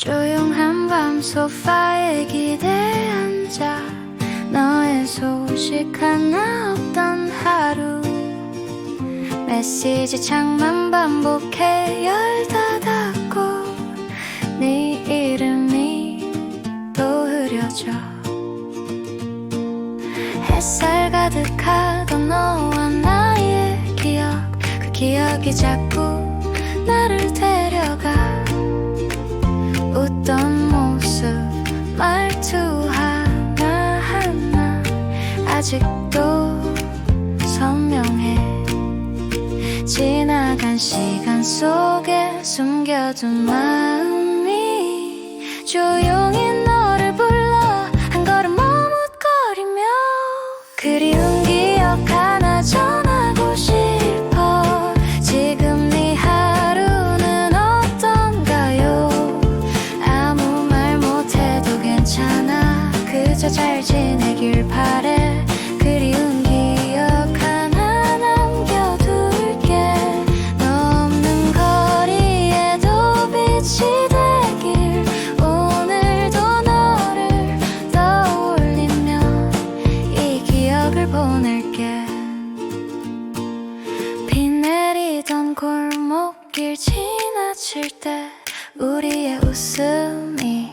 조용한 밤 소파에 기대 앉아 너의 소식 하나 없던 하루 메시지 창만 반복해 열다 닫고 네 이름이 또 흐려져 햇살 가득하던 너와 나의 기억 그 기억이 자꾸 나를 데려가 웃던 모습 말투 하나하나 아직도 선명해 지나간 시간 속에 숨겨둔 마음이 조용히 너를 불러 한 걸음 머뭇거리며 그리운 기억 하나 전하고 싶어 지금 네 하루는 어떤가요 아무 말 못해도 괜찮아 그저 잘 지내길 바래 그리운 기억 하나 남겨둘게 너 없는 거리에도 빛이 되길 오늘도 너를 떠올리며 이 기억을 보낼게 비 내리던 골목길 지나칠 때 우리의 웃음이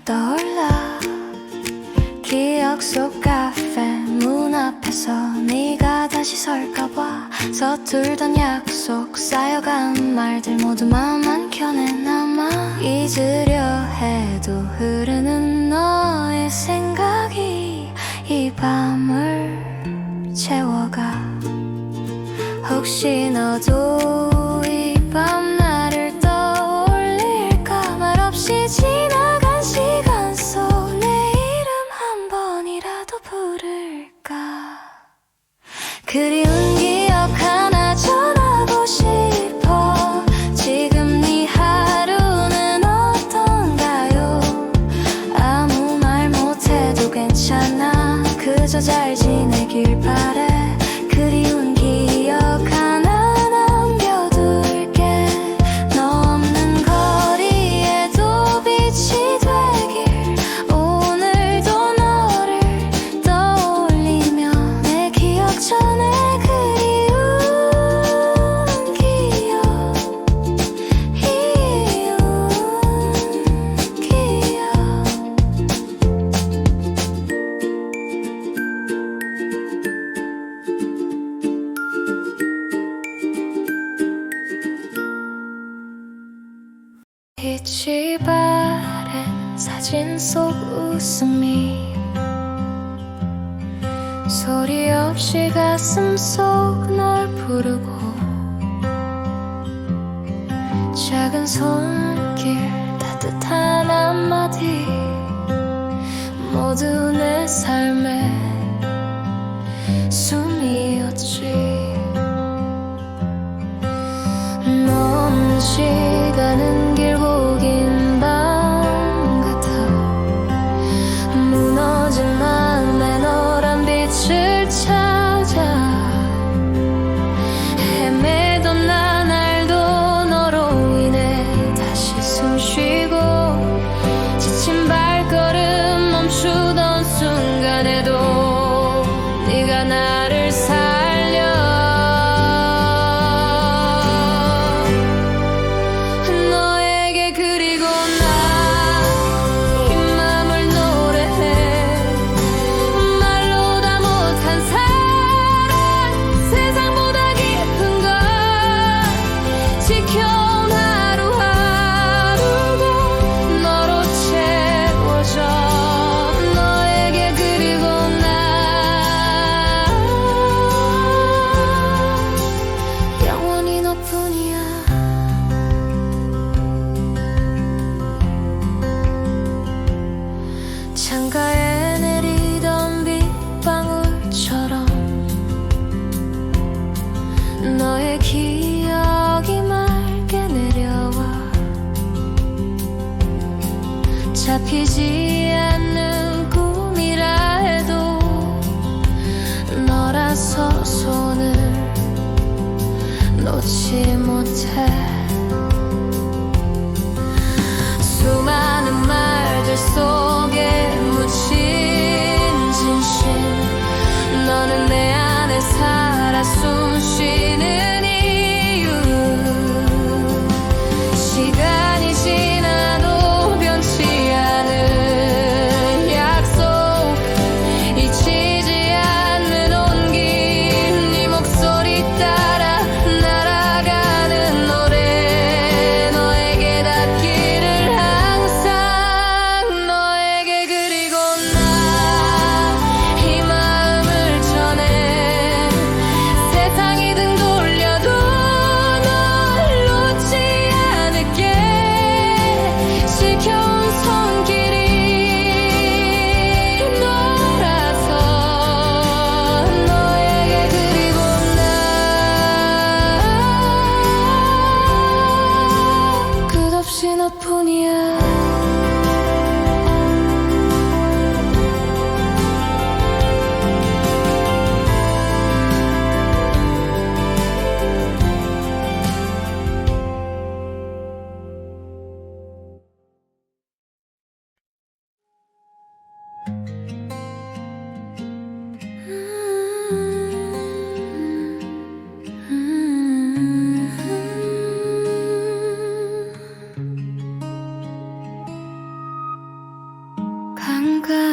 떠올라 기억 속 카페 문 앞에서 네가 다시 설까봐 서툴던 약속 쌓여간 말들 모두 마음 한켠에 남아 잊으려 해도 흐르는 너의 생각이 이 밤을 채워가 혹시 너도 이 밤 나를 떠올릴까 말없이 지나간 시간 속 내 이름 한 번이라도 부를까 그리운 기억 하나 전하고 싶어 지금 네 하루는 어떤가요 아무 말 못해도 괜찮아 그저 잘 지내길 바래 그리운 기억 하나 남겨둘게 너 없는 거리에도 빛이 되길 오늘도 너를 떠올리며 내 기억 전에 그리운 기억 빛이 바랜 사진 속 웃음이 소리 없이 가슴 속 널 부르고 작은 손길 따뜻한 한마디 모두 내 삶의 숨이었지 너 없는 시간은 길고 긴 밤 같아 무너진 마음에 너란 빛을 찾아 헤매던 나날도 너로 인해 다시 숨쉬고 지친 발걸음 멈추던 순간에도 네가 나를 살려 너에게 그리고 나 이 맘을 노래해 말로 다 못한 사랑 세상보다 깊은 걸 지켜온 하루하루가 너로 채워져 너에게 그리고 나 영원히 너뿐이야 창가에 내리던 빗방울처럼 너의 기억이 맑게 내려와 잡히지 않는 꿈이라 해도 너라서 손을 놓지 못해 수많은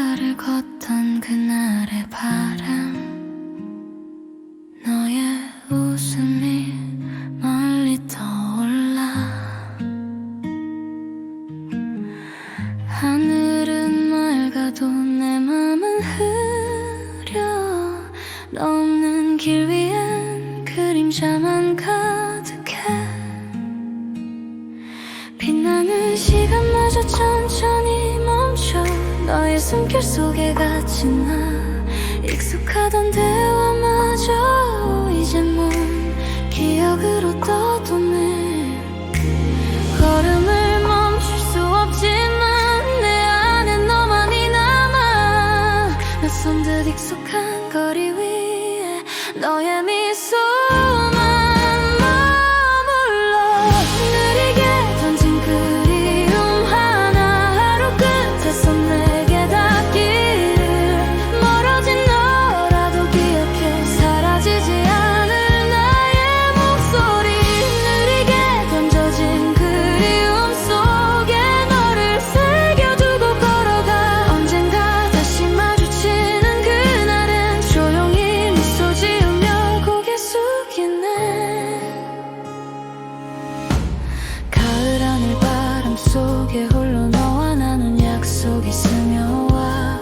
길가를 걷던 그날의 바람, 너의 웃음이 멀리 떠올라. 하늘은 맑아도 내 맘은 흐려. 너 없는 길 위엔 그림자만 가득해. 빛나는 시간마저 천천히 멈춰. 너의 숨결 속에 갇힌 나. 익숙하던 대화마저 이젠 먼 기억으로 떠도네. 걸음을 멈출 수 없지만 내 안에 너만이 남아. 낯선 듯 익숙한 거리 위에 너의 미소만 머물러. 느리게 던진 그리움 하나 하루 끝에서 내게 닿기를. 멀어진 너라도 기억해. 사라지지 않을 나의 목소리. 느리게 던져진 그리움 속에 너를 새겨두고 걸어가. 언젠가 다시 마주치는 그날엔 조용히 미소 지으며 고개 숙이네. 가을 하늘 바람 속에 홀로 너와 나눈 약속이 스며와.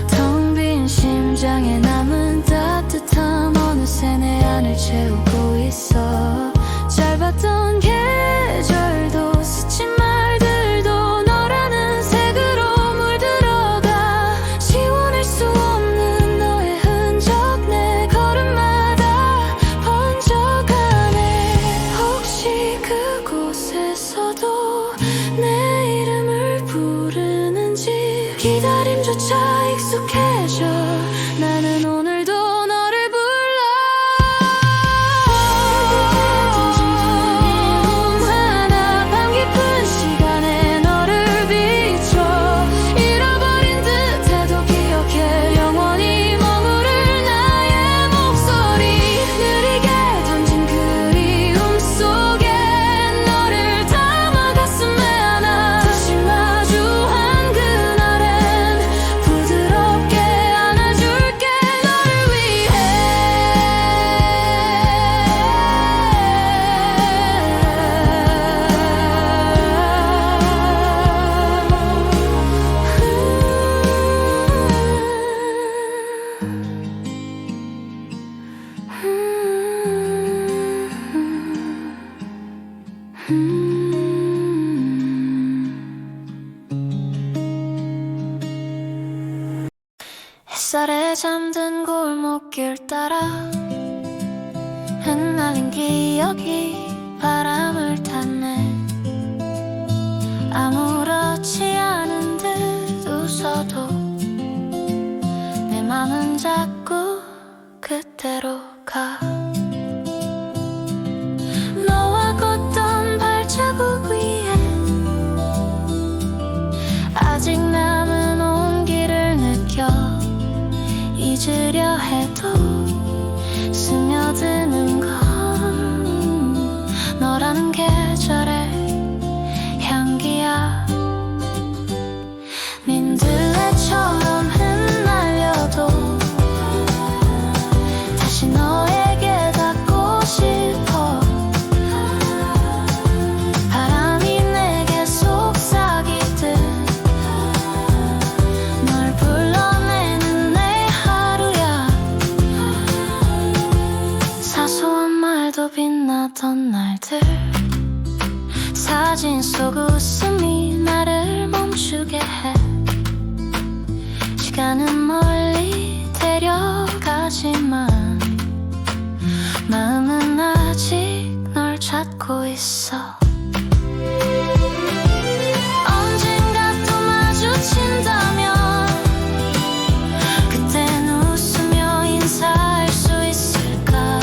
텅 빈 심장에 남은 따뜻함 어느새 내 안을 채우고 있어. 짧았던 계절도 스친 말들도 너라는 색으로 물들어가. 지워낼 수 없는 너의 흔적 내 걸음마다 번져가네. 혹시 그곳에서도 내 이름을 부르는지. 기다림조차 익숙해져. 나는 오늘도 너를 불러. 하나 밤 깊은 시간에 너를 비춰. 잃어버린 듯해도 기억해. 영원히 머무를 나의 목소리. 느리게 던진 그리움 속에 너를 담아 가슴에 안아. 다시 마주한 그날엔 부드럽게 안아줄게. 너를 위해. 햇살에 잠든 골목길 따라 흩날린 기억이 바람을 탔네. 아무렇지 않은 듯 웃어도 내 맘은 자꾸 그때로 가. 너와 걷던 발자국 위에 아직 남은 온기를 느껴. 잊으려 해도 스며드는 건 너라는 계절의 향기야. 민들레처럼 흩날려도 다시 너에게 닿고 싶어. 바람이 내게 속삭이듯 널 불러내는 내 하루야. 사소한 말도 빛나던 날들. 사진 속 웃음이 나를 멈추게 해. 시간은 멀리 데려가지만 마음은 아직 널 찾고 있어. 언젠가 또 마주친다면 그땐 웃으며 인사할 수 있을까.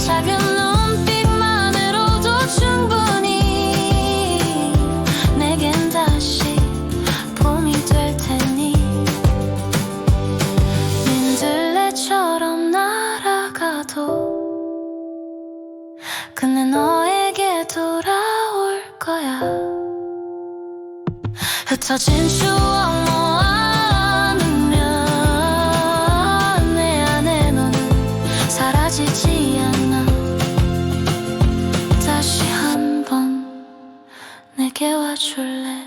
작은 눈빛만으로도 충분히 내겐 다시 봄이 될 테니. 민들레처럼 날아가도 근데 너에게 돌아올 거야. 흩어진 추억 모아 안아줄래.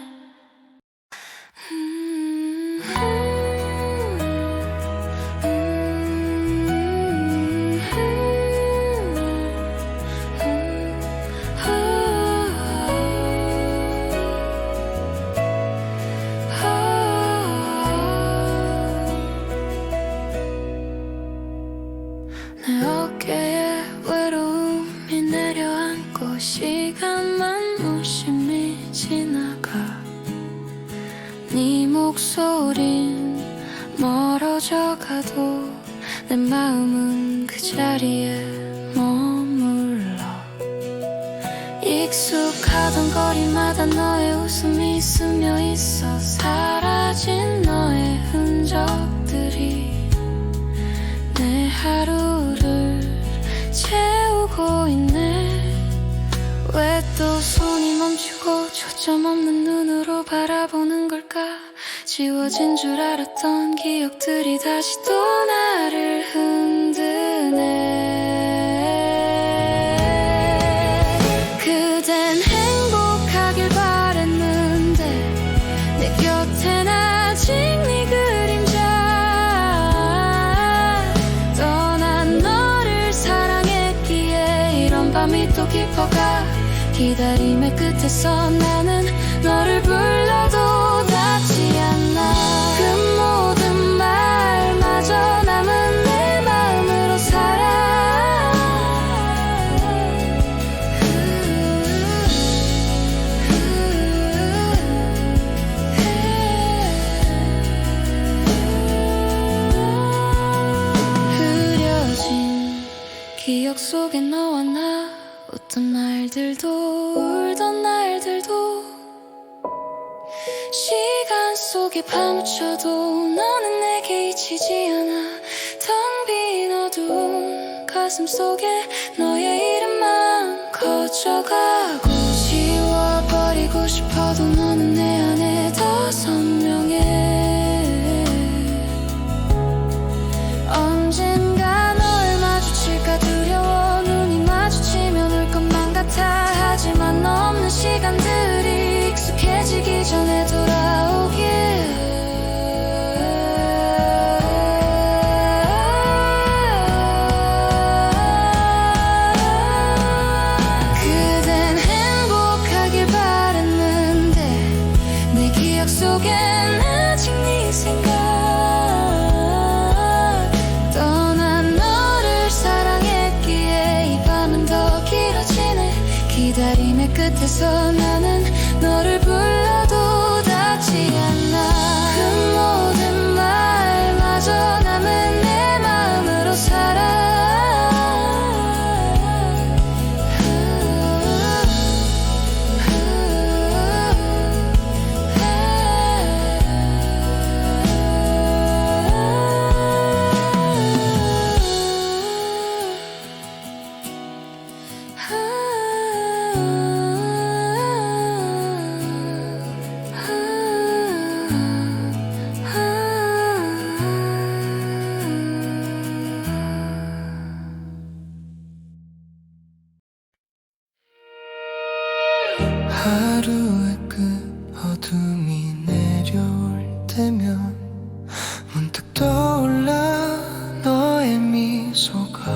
내 어깨에 외로움이 내려앉고 시간만 무심히 지나가. 네 목소린 멀어져 가도 내 마음은 그 자리에 머물러. 익숙하던 거리마다 너의 웃음이 스며 있어. 사라진 너의 흔적들이 내 하루를 채우고 있네. 왜 또 손이 멈추고 초점 없는 눈으로 바라보는 걸까. 지워진 줄 알았던 기억들이 다시 또 나를 흔드네. 그댄 행복하길 바랬는데 내 곁엔 아직 네 그림자. 떠난 너를 사랑했기에 이런 밤이 또 깊어가. 기다림의 끝에서 나는 너를 불러도 닿지 않아. 그 모든 말마저 남은 내 마음으로 살아. 흐려진 기억 속에 너와 나 웃던 날들도 울던 날들도 시간 속에 파묻혀도 너는 내게 잊히지 않아. 텅 빈 어두운 가슴 속에 너의 이름만 커져가고. 지워버리고 싶어도 너는 내 안에 더 선명해. 언젠가 널 마주칠까 두려워. 눈이 마주치면 울 것만 같아. 하지만 너 없는 시간들이 익숙해지기 전에 돌아오길. 그댄 행복하길 바랬는데 내 기억 속엔 아직 네 생각. 떠난 너를 사랑했기에 이 밤은 더 길어지네. 기다림의 끝에서 나는 너를 불러도 닿지 않아. 그 모든 말마저 남은 내 마음으로 살아. 하루의 끝 어둠이 내려올 때면 문득 떠올라 너의 미소가.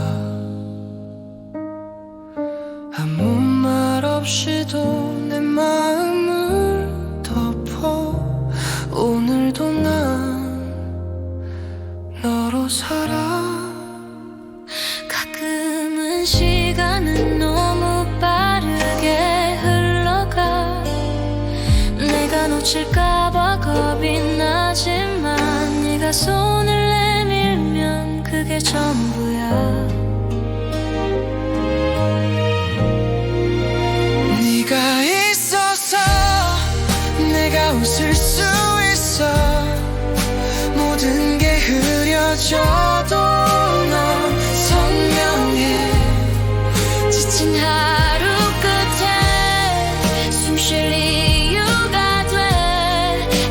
아무 말 없이도 내 마음을 덮어. 오늘도 난 너로 살아. 가끔은 시간은 너무 빠르게 흘러가. 내가 놓칠까봐 겁이 나지만 네가 손을 내밀면 그게 전부야. 네가 있어서 내가 웃을 수 있어. 모든 게 흐려져도 넌 선명해. 지친 하루 끝에 숨 쉴 이유가 돼.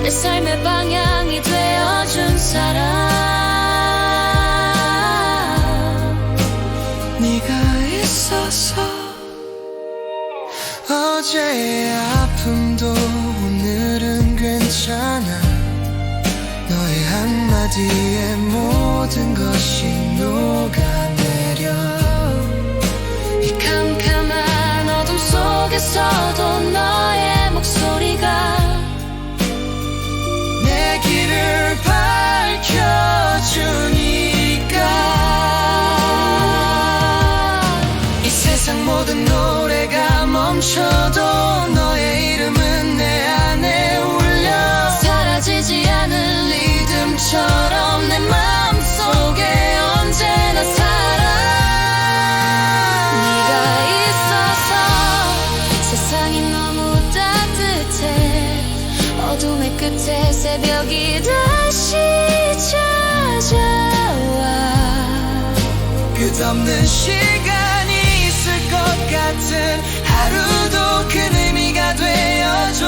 내 삶의 방향이 되어준 사람. 네가 있어서 어제의 아픔도 한마디에 모든 것이 녹아내려 이 캄캄한 어둠 속에서도 너의 목소리가 내 길을 밝혀주니까 이 세상 모든 노래가 멈춰도 너의 이름은 내 안에 울려 사라지지 않을 리듬처럼 내 마음속에 언제나 살아 네가 있어서 세상이 너무 따뜻해 어둠의 끝에 새벽이 다시 찾아와 끝없는 시간이 있을 것 같은 하루도 큰 의미가 되어줘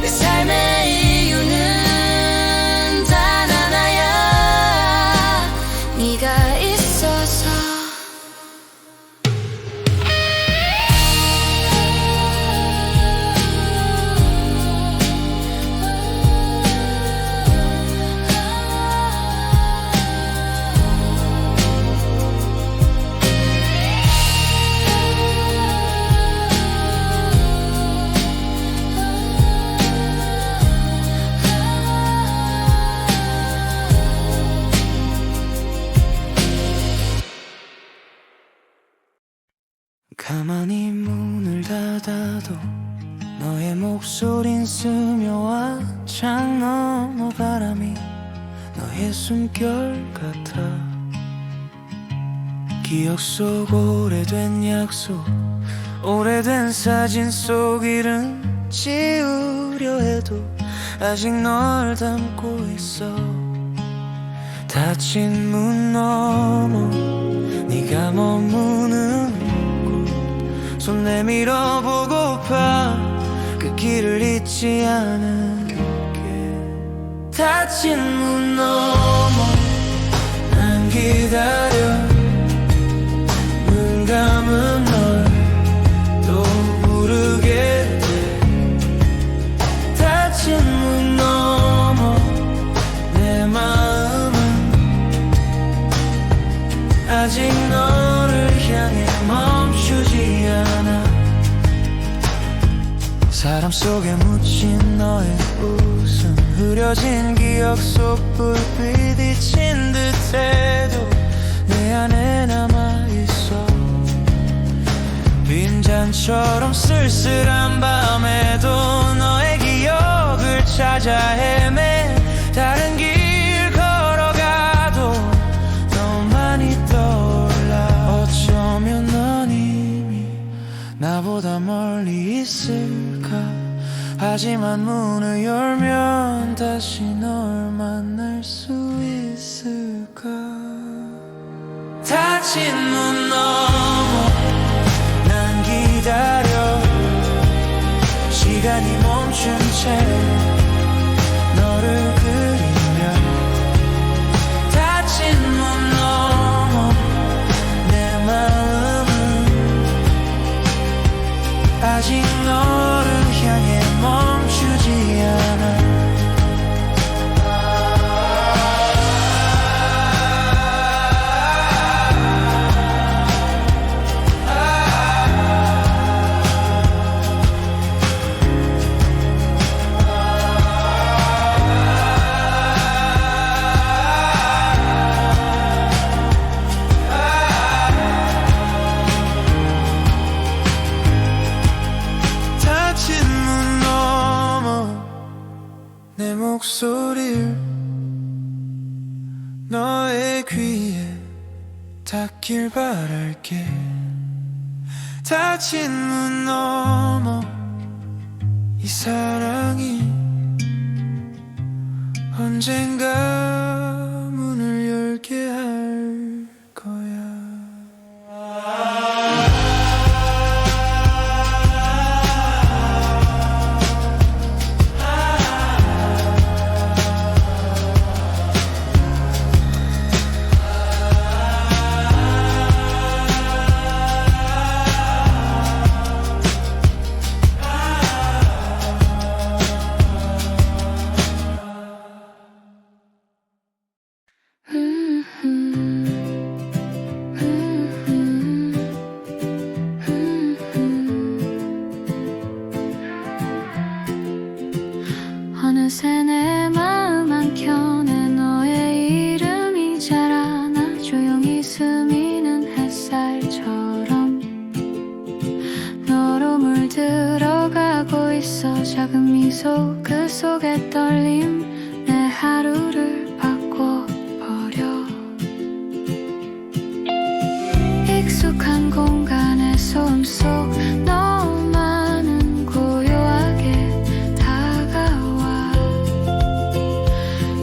내 삶의 이유는 단 하나야 네가 있어서 가만히 문을 닫아도 너의 목소린 스며와 창 너머 바람이 너의 숨결 같아 기억 속 오래된 약속 오래된 사진 속 이름 지우려 해도 아직 널 담고 있어 닫힌 문 너머 네가 머무는 손 내밀어 보고파 그 길을 잊지 않을게 닫힌 문 너머 난 기다려 눈 감은 널 또 부르게 돼 닫힌 문 너머 내 마음은 아직 너를 향해 멈추지 않아 사람 속에 묻힌 너의 웃음 흐려진 기억 속 불빛 비친 듯해도 내 안에 남아있어 빈잔처럼 쓸쓸한 밤에도 너의 기억을 찾아 헤매 다른 길 걸어가도 너만이 떠올라 어쩌면 넌 이미 나보다 멀리 있을까 하지만 문을 열면 다시 널 만날 수 있을까 닫힌 문 너머 난 기다려 시간이 멈춘 채 너를 그리며 닫힌 문 너머 내 마음은 아직 너를 향해 멈추지 않아 내 목소리를 너의 귀에 닿길 바랄게 닫힌 문 너머 이 사랑이 언젠가 문을 열게 할 거야 어느새 내 마음 한켠에 너의 이름이 자라나 조용히 스미는 햇살처럼 너로 물들어가고 있어. 작은 미소 그 속에 떨림 내 하루를 바꿔버려. 익숙한 공간의 소음 속 너만은 고요하게 다가와.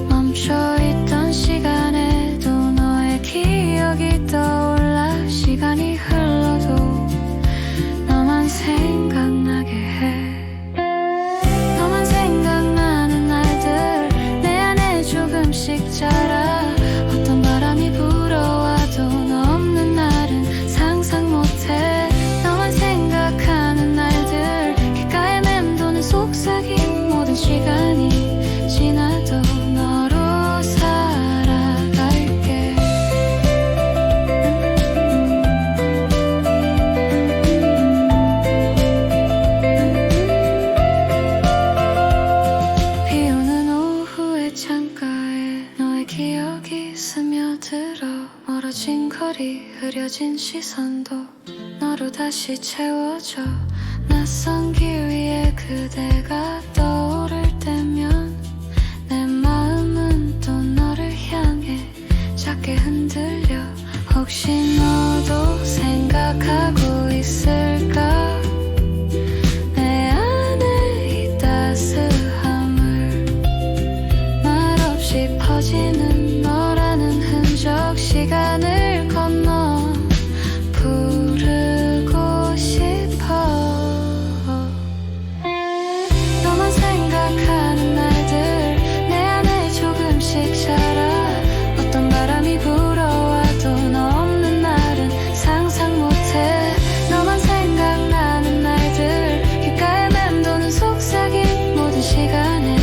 멈춰있던 시간에도 너의 기억이 떠올라. 시간이 흘러도 너만 생각나게 해. 너만 생각나는 날들 내 안에 조금씩 자라. 어떤 바람이 불어와도 너 없는 날은 상상 못해. 너만 생각하는 날들 귓가에 맴도는 속삭임. 모든 시간이 지나도 너로 살아갈게. 비 오는 오후의 창가에 너의 기억이 스며들어. 멀어진 거리 흐려진 시선도 너로 다시 채워져. 낯선 길 위에 그대가 떠오를 때면 내 마음은 또 너를 향해 작게 흔들려. 혹시 너도 생각하고 있을까? 내 안에 이 따스함을 말없이 퍼지는 너라는 흔적. 시간을 건너 부르고 싶어. 너만 생각하는 날들 내 안에 조금씩 자라. 어떤 바람이 불어와도 너 없는 날은 상상 못해. 너만 생각나는 날들 귓가에 맴도는 속삭임. 모든 시간에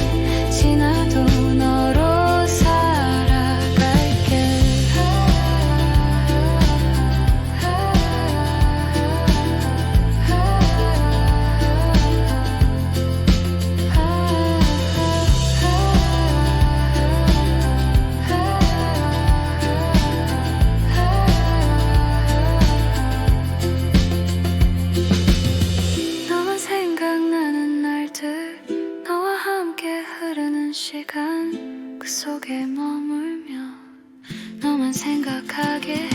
지나도 너로 살아갈게. 너만 생각나는 날들 너와 함께 흐르는 시간 그 속에 머물며 너만 생각하게 해.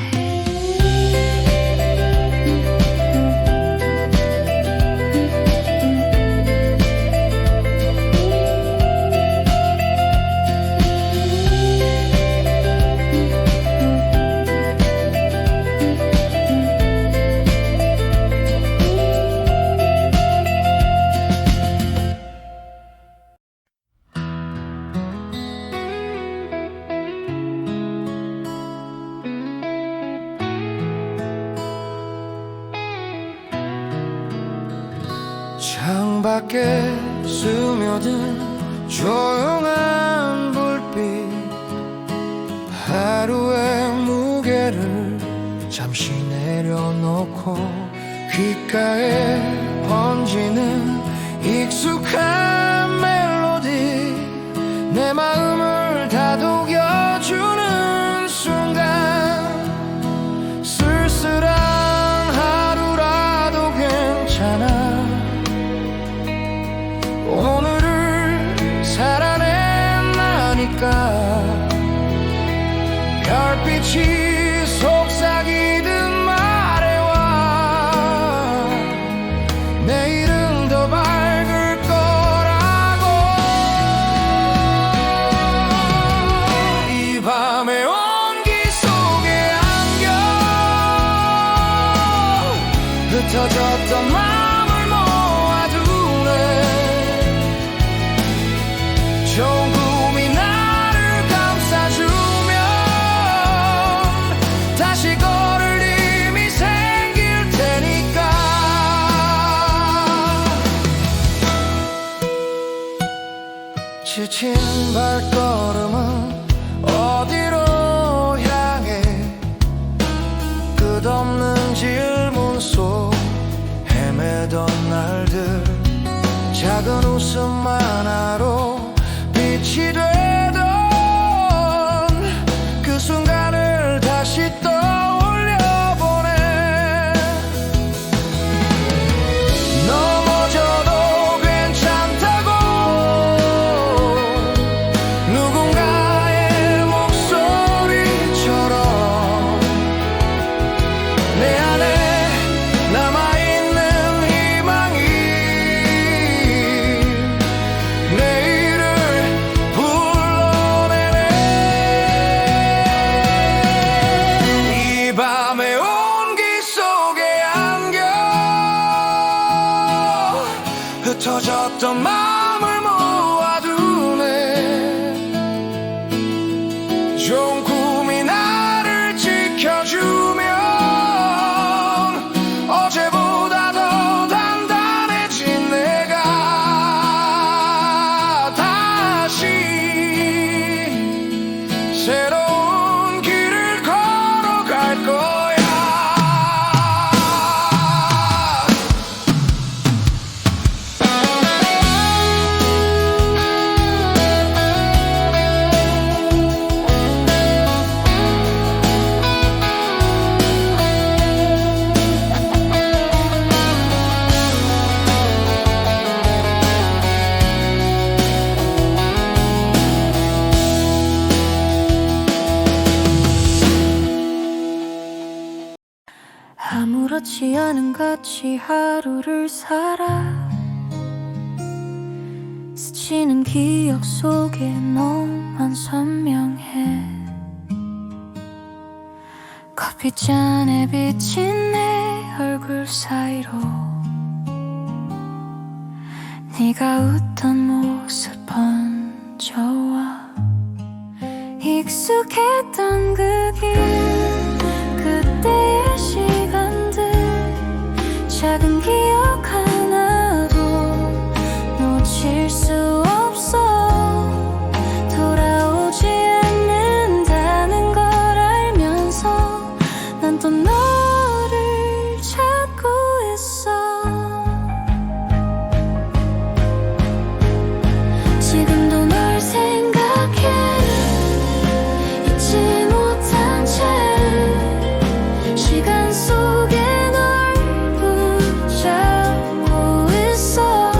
창밖에 스며든 조용한 불빛. 하루의 무게를 잠시 내려놓고 귓가에 번지는 익숙한 멜로디. 내 마음을 다독여주는 순간 쓸쓸한 하루라도 괜찮아. 오늘을 살아낸다니까. 별빛이 속삭이듯 말해와. 내일은 더 밝을 거라고. 이 밤의 온기 속에 안겨 흩어졌던 마음을 모아두네. 좋은 꿈이 나를 감싸주면 다시 걸을 힘이 생길 테니까. 지친 발걸음은 어디로 향해. 끝없는 질문 속 헤매던 날들. 작은 웃음 하나로 었던 마음을 모아두네. 좋은 꿈이 나를 지켜주면 어제보다 더 단단해진 내가 다시 새로운 길을 걸어갈 거야. 아무렇지 않은 같이 하루를 살아 스치는 기억 속에 너만 선명해. 커피잔에 비친 내 얼굴 사이로 네가 웃던 모습 번져와. 익숙했던 그 길, 그때의 시간들, 작은 기억 하나도 놓칠 수 없어. 돌아오지 않는다는 걸 알면서 난 또 너를 찾고 있어. 지금도 널 생각해. 잊지 못한 채 시간 속에 널 붙잡고 있어.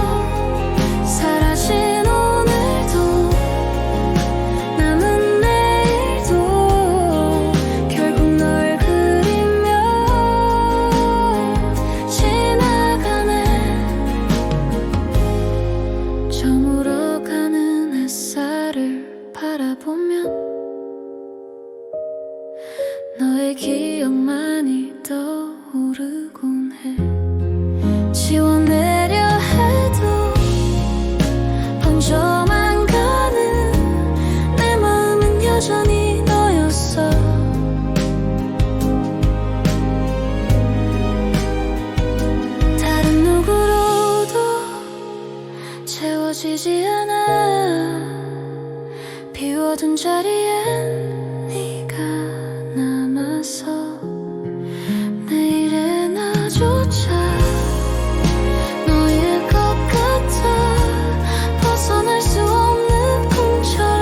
사라진 오늘도 남은 내일도 결국 널 그리며 지나가네. 저물어가는 햇살을 바라보면 너의 기억만이 떠오르곤 해. 지워내려 해도 번져만 가는 내 마음은 여전히 너였어. 다른 누구로도 채워지지 않아. 비워둔 자리엔 네가 남아서 내일의 나조차 너일 것 같아. 벗어날 수 없는 꿈처럼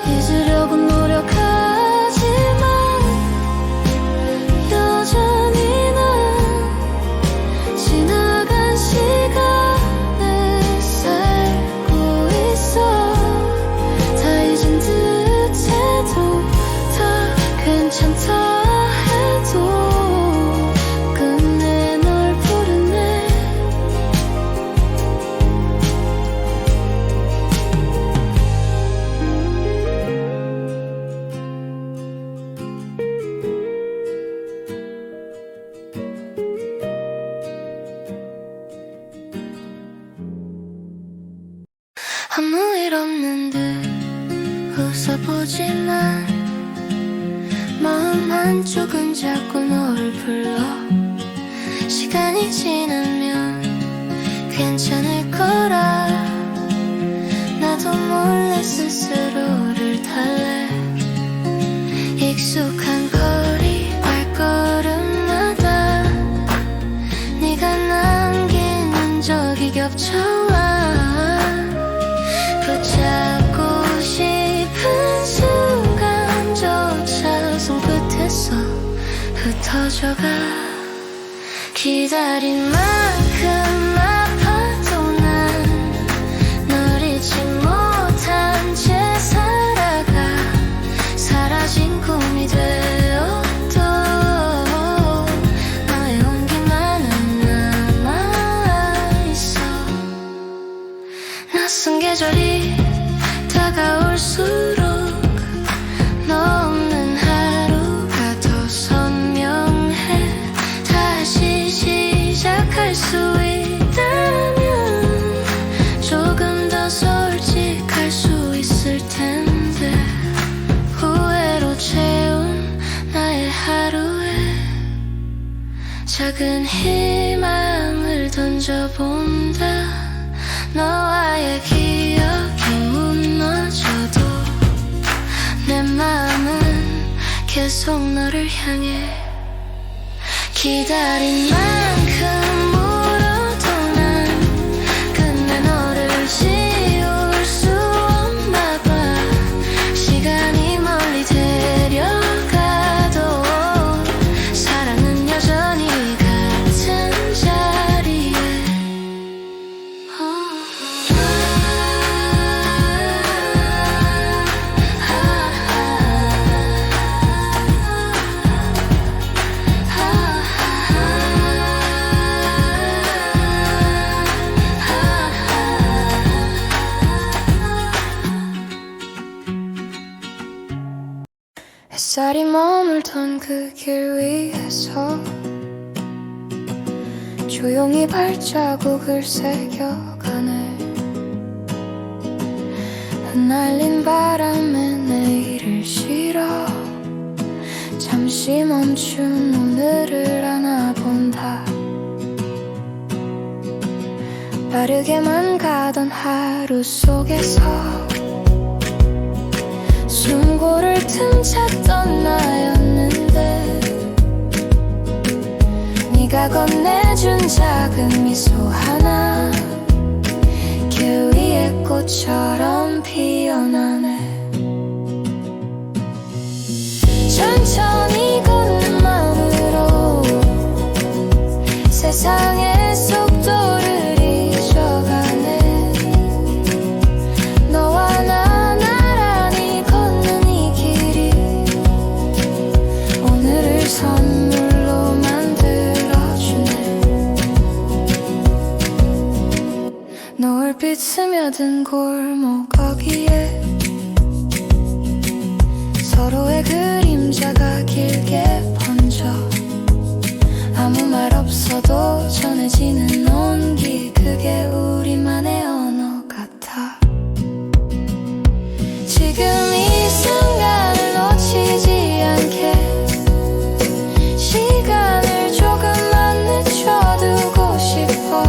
잊으려고 노력하지만 여전히 난 지나간 시간에 살고 있어. 다 잊은 듯해도 다 괜찮다 해도 끝내 널 부르네. 아무 일 없는 듯 웃어보지만 마음 한쪽은 자꾸 너를 불러. 시간이 지나면 괜찮을 거라. 나도 몰래 스스로를 달래. 익숙한 거리 발걸음마다 네가 남긴 흔적이 겹쳐와. 붙잡고 싶은 순간조차 손끝에서 흩어져가. 기다린 만큼 아파도 난 널 잊지 못한 채 살아가. 사라진 꿈이 되어도 너의 온기만은 남아있어. 낯선 계절이 다가올수록 너 없는 하루가 더 선명해. 다시 시작할 작은 희망을 던져본다. 너와의 기억이 무너져도 내 마음은 계속 너를 향해 기다린 만큼 울어도 난 끝내 너를 지울 수 없나 봐. 시간이 멀리 데려가도 사랑은 여전히 같은 자리에. 햇살이 머물던 그 길 위에서 조용히 발자국을 새겨가네. 흩날린 바람에 내일을 실어 잠시 멈춘 오늘을 안아본다. 빠르게만 가던 하루 속에서 숨 고를 틈 찾던 나였는데 네가 건네준 작은 미소 하나 길 위에 꽃처럼 피어나네. 천천히 걷는 마음으로 세상의 속도를 잊어가네. 너와 나 선물로 만들어주네. 노을빛 스며든 골목 거기에 서로의 그림자가 길게 번져 아무 말 없어도 전해지는 온기, 그게 우리만의 언어 같아. 지금 이 순간을 놓치지 않게 시간을 조금만 늦춰두고 싶어.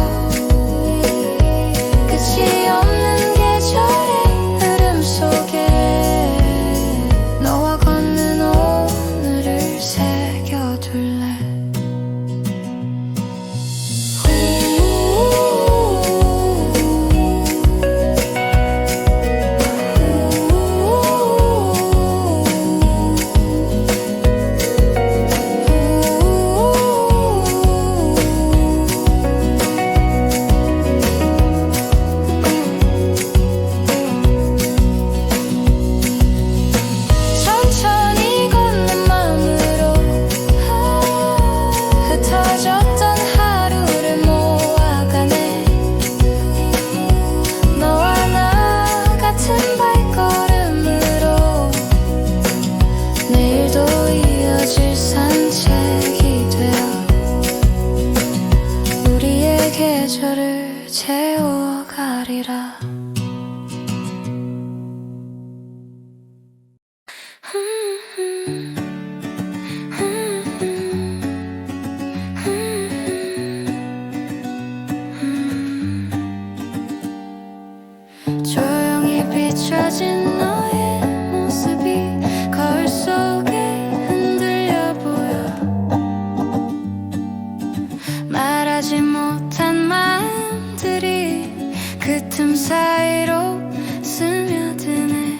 끝이 없는 계절의 흐름 속에 너와 걷는 오늘을 새겨둘래. 계절을 채워가리라. 조용히 비춰진 너의 모습이 거울 속에 흔들려 보여. 말하지 못한 마음들이 그 틈 사이로 스며드네.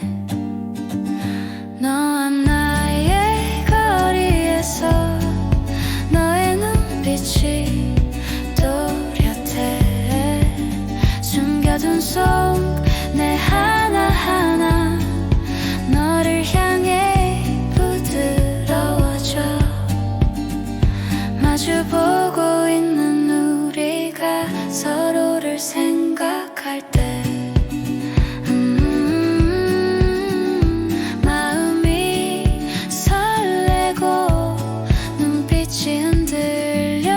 너와 나의 거리에서 너의 눈빛이 또렷해. 숨겨둔 속 내 하나하나 너를 향해 부드러워져. 마주보고 있는 우리가 서로를 생각할 때 마음이 설레고 눈빛이 흔들려.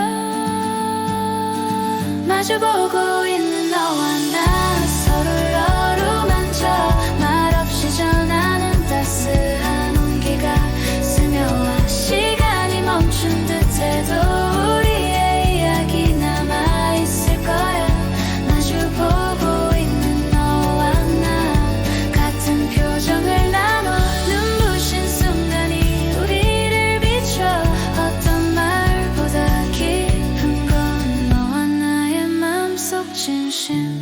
마주보고 있는 너와 나 서로를 어루만져 말없이 전하는 따스한 온기가 스며와. 시간이 멈춘 듯해도 우리의 진심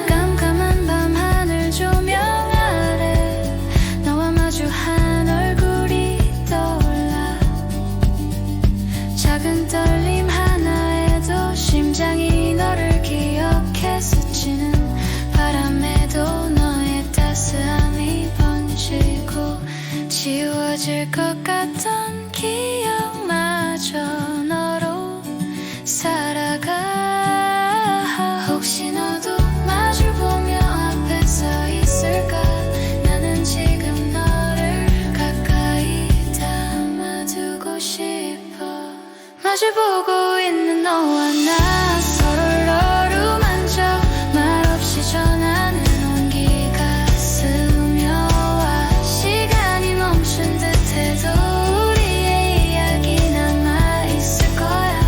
깜깜한 밤 하늘 조명 아래 너와 마주한 얼굴이 떠올라 작은 떨림 하나에도 심장이 너를 기억해 스치는 바람에도 너의 따스함이 번지고 지워질 것 같던 기억마저 너로 살아가 혹시 너도 마주 보며 앞에 서 있을까 나는 지금 너를 가까이 담아두고 싶어 마주보고 있는 너와 나 서로를 어루만져 말없이 전하는 온기가 스며와 시간이 멈춘 듯해도 우리의 이야기 남아있을 거야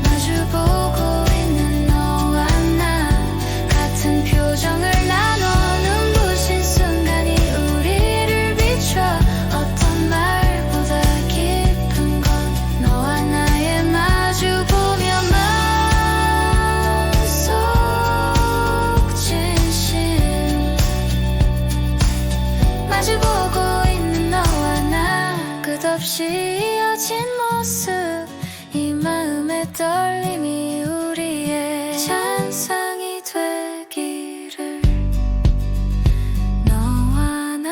마주보고 있는 너와 나 같은 표정을 나눠 눈부신 순간이 우리를 비춰 어떤 말보다 깊은 건 너와 나의 마주보며 마음속 진심 마주보고 있는 너와 나 끝없이 이어진 모습 이 마음의 떨림이 우리의 찬상이 되기를 너와 나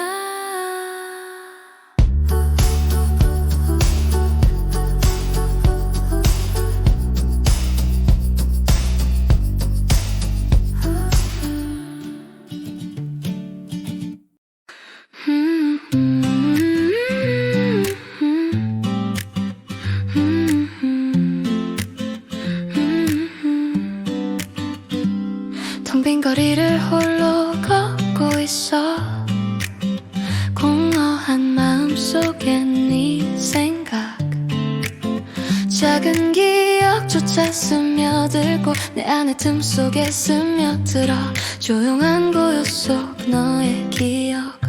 텅 빈 거리를 홀로 걷고 있어 공허한 마음속에 네 생각 작은 기억조차 스며들고 내 안의 틈 속에 스며들어 조용한 고요 속 너의 기억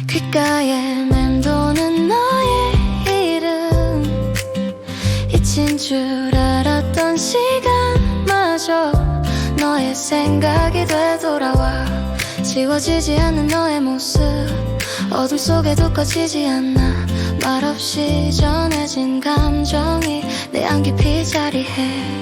귓가에 맴도는 너의 이름 잊힌 줄 알았던 시간마저 너의 생각이 되돌아와 지워지지 않는 너의 모습 어둠 속에도 꺼지지 않아 말없이 전해진 감정이 내 안 깊이 자리해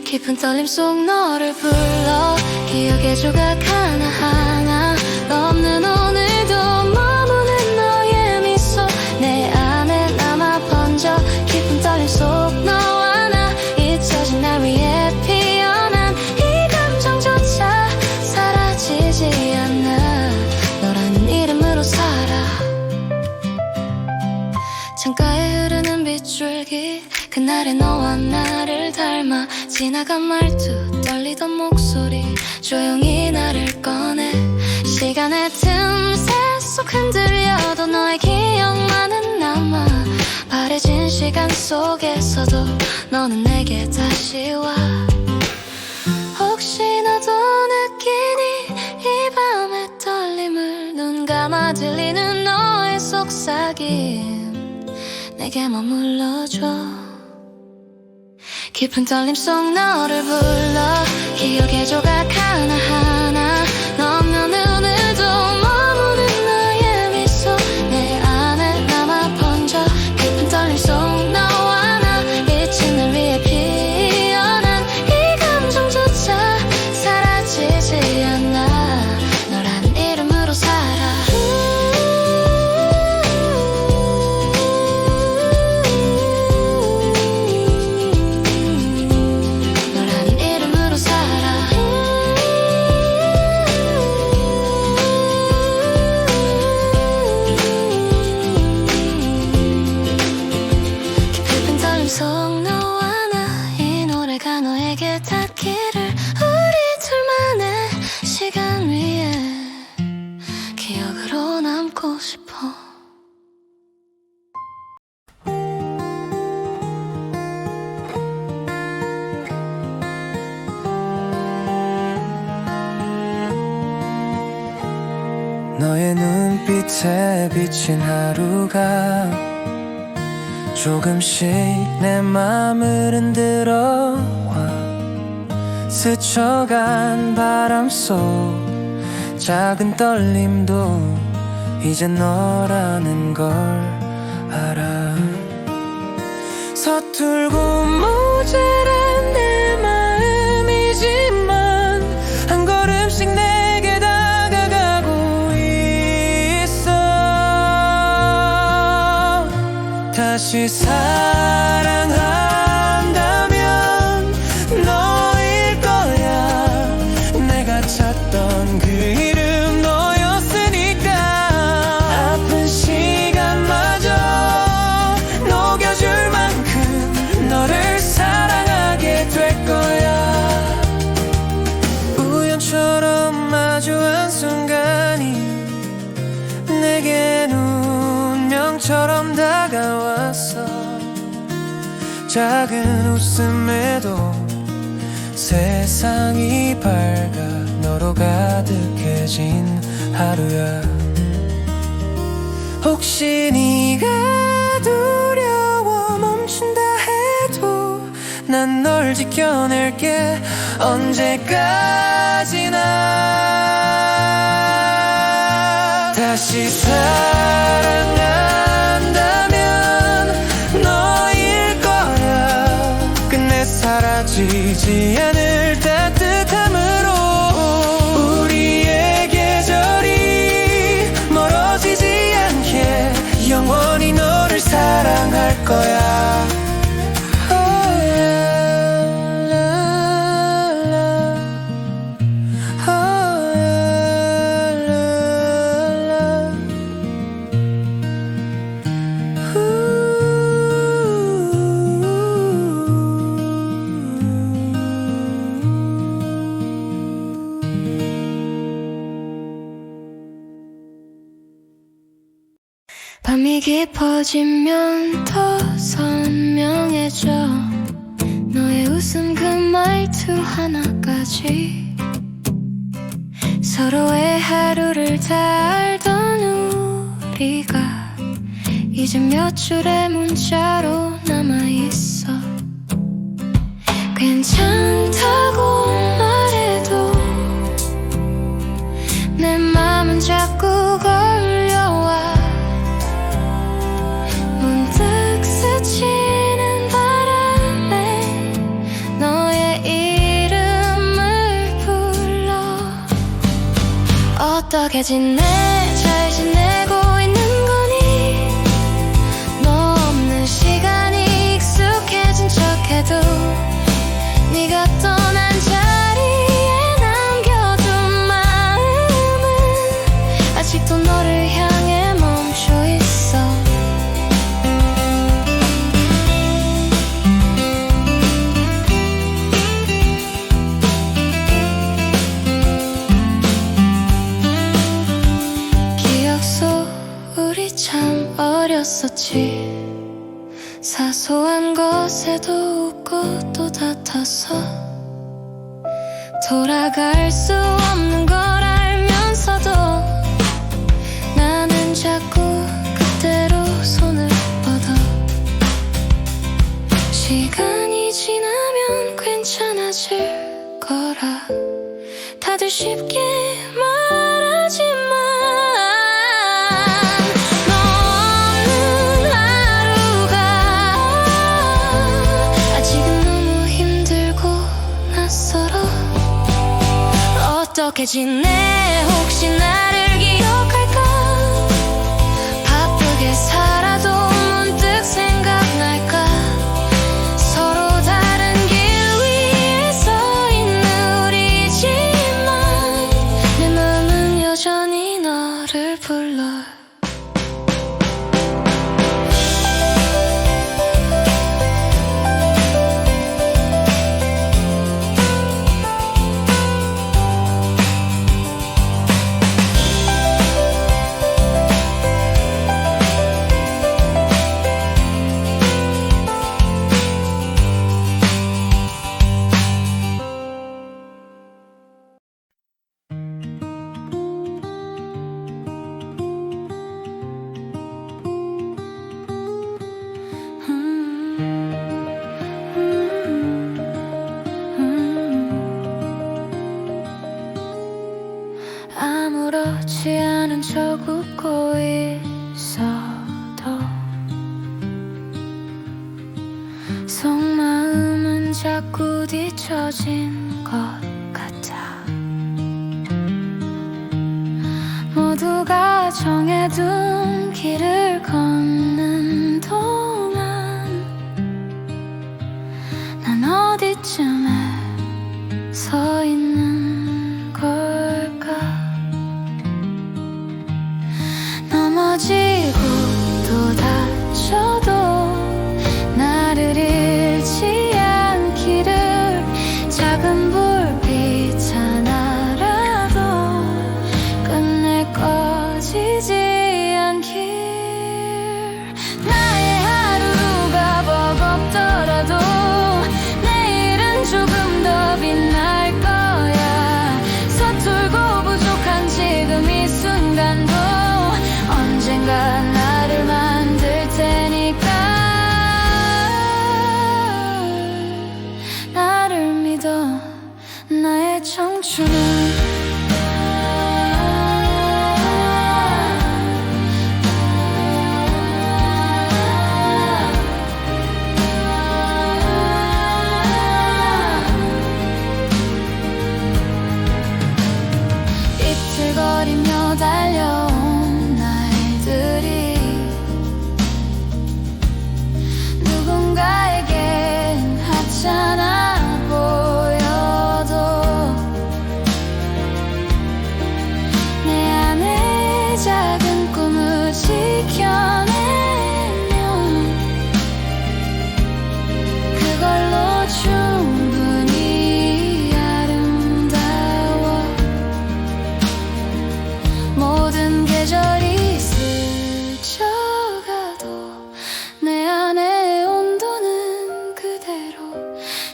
깊은 떨림 속 너를 불러 기억의 조각 하나하나 없는 오늘도 머무는 너의 미소 내 안에 남아 번져 깊은 떨림 속 너와 나 잊혀진 날 위해 피어난 이 감정조차 사라지지 않아 너라는 이름으로 살아 창가에 흐르는 빗줄기 그날의 너와 나를 닮아 지나간 말투 떨리던 목소리 조용히 나를 꺼내 시간의 틈새 속 흔들려도 너의 기억만은 남아 바래진 시간 속에서도 너는 내게 다시 와 혹시 너도 느끼니 이 밤의 떨림을 눈 감아 들리는 너의 속삭임 내게 머물러줘 깊은 떨림 속 너를 불러 기억의 조각 하나하나 너면 오늘도 머무는 너의 미소 내 안에 남아 번져 깊은 떨림 속 너와 나 잊힌 날 위해 피어난 이 감정조차 사라지지 않아 너란 이름으로 살아 속 너와 나 이 노래가 너에게 닿기를 우리 둘만의 시간 위에 기억으로 남고 싶어 너의 눈빛에 비친 하루가 조금씩 내 맘을 흔들어와 스쳐간 바람 속 작은 떨림도 이제 너라는 걸 알아. 서툴고 모자란 내 마음이지만 한 걸음씩 내게 다가가고 있어. 다시 사랑한다면 너일 거야. 내가 찾던 그 이름 너였으니까. 아픈 시간마저 녹여줄 만큼 너를 사랑하게 될 거야. 우연처럼 마주한 순간이 내겐 운명처럼 다가왔어. 작은 웃음에도 세상이 밝아 너로 가득해진 하루야. 혹시 네가 두려워 멈춘다 해도 난 널 지켜낼게. 언제까지나. 다시 사랑한다면 너일 거야. 끝내 사라지지 않을 따뜻함으로 우리의 계절이 멀어지지 않게 영원히 너를 사랑할 거야. 밤이 깊어지면 더 선명해져. 너의 웃음 그 말투 하나까지. 서로의 하루를 다 알던 우리가 이제 몇 줄의 문자로 남아있어. 괜찮다고 말해도 내 맘은 자꾸 걸려와. 문득 스치는 바람에 너의 이름을 불러. 어떻게 지내? 잘 지내고 있는 거니? 너 없는 시간이 익숙해진 척해도 네가 떠난 자리에 남겨둔 마음은 아직도 너를 향해 멈춰 있어. 기억 속 우리 참 어렸었지. 사소한 것에도 웃고 또 다퉈서 돌아갈 수 없는 걸 알면서도 나는 자꾸 그때로 손을 뻗어. 시간이 지나면 괜찮아질 거라 다들 쉽게 말하지만 어떻게 지내? 혹시 나를 기억할까? 바쁘게 살아도 문득 생각날까? 서로 다른 길 위에 서 있는 우리지만 내 맘은 여전히 너를 불러. 속마음은 자꾸 뒤처진 것 같아. 모두가 정해둔 길을 걷는 동안 난 어디쯤에 서 있는 걸까? 넘어지고 또 다쳐도 나를 잃지 않기를, 작은 불빛 하나라도 끝내 꺼지지 않길. 나의 하루가 버겁더라도 내일은 조금 더 빛날 거야. 서툴고 부족한 지금 이 순간도 언젠가 나를 만들 테니까. 나를 믿어. 나의 청춘은 비틀거리며 달려온 날들이 누군가에겐 하찮아 보여도 내 안에 작은 꿈을 지켜내면 그걸로 충분히 아름다워. 모든 계절이 스쳐가도 내 안의 온도는 그대로.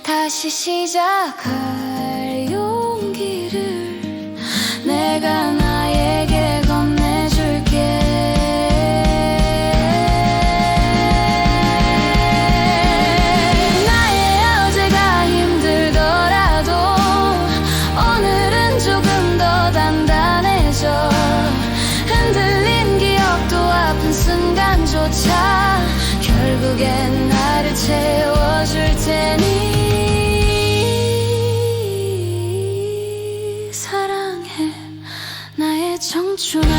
다시 시작할 용기를 내가 나에게 건네줄게. 나의 어제가 힘들더라도 오늘은 조금 더 단단해져. 흔들린 기억도 아픈 순간조차 결국엔 나를 채워줄 테니. 사랑해 나의 청춘아.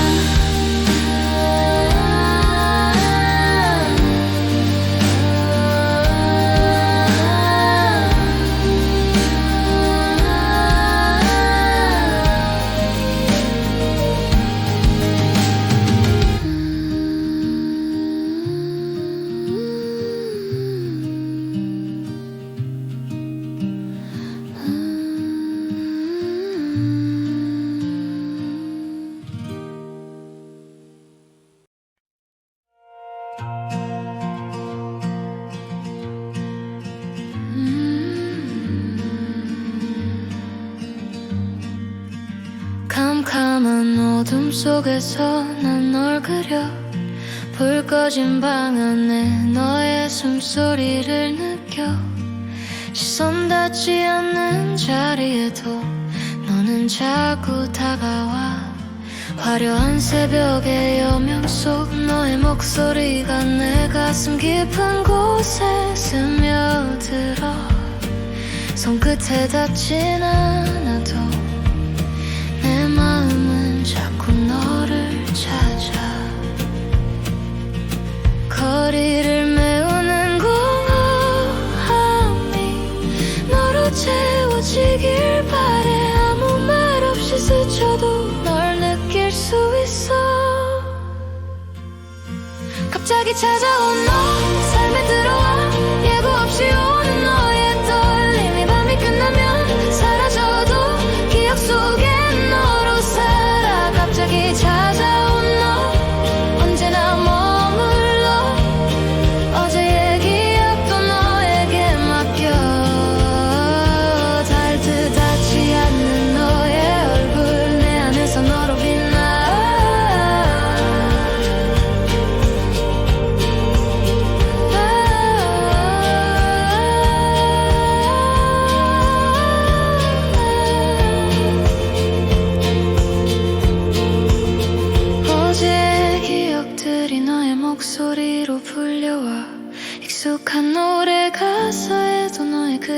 캄캄한 어둠 속에서 난 널 그려. 불 꺼진 방 안에 너의 숨소리를 느껴. 시선 닿지 않는 자리에도 너는 자꾸 다가와. 화려한 새벽의 여명 속 너의 목소리가 내 가슴 깊은 곳에 스며들어. 손끝에 닿진 않아도 내 마음은 자꾸 너를 찾아. 거리를 메우는 공허함이 너로 채워지길 바래. 아무 말 없이 스쳐도 널 느낄 수 있어. 갑자기 찾아온 너, 삶에 들어와. 예고 없이 오는 너의 떨림이 밤이 끝나면 사라져도 기억 속엔 너로 살아. 갑자기 찾아온 너, 언제나 머물러. 어제의 기억도 너에게 맡겨. 닿듯 닿지 않는 너의 얼굴 내 안에서 너로 빛나.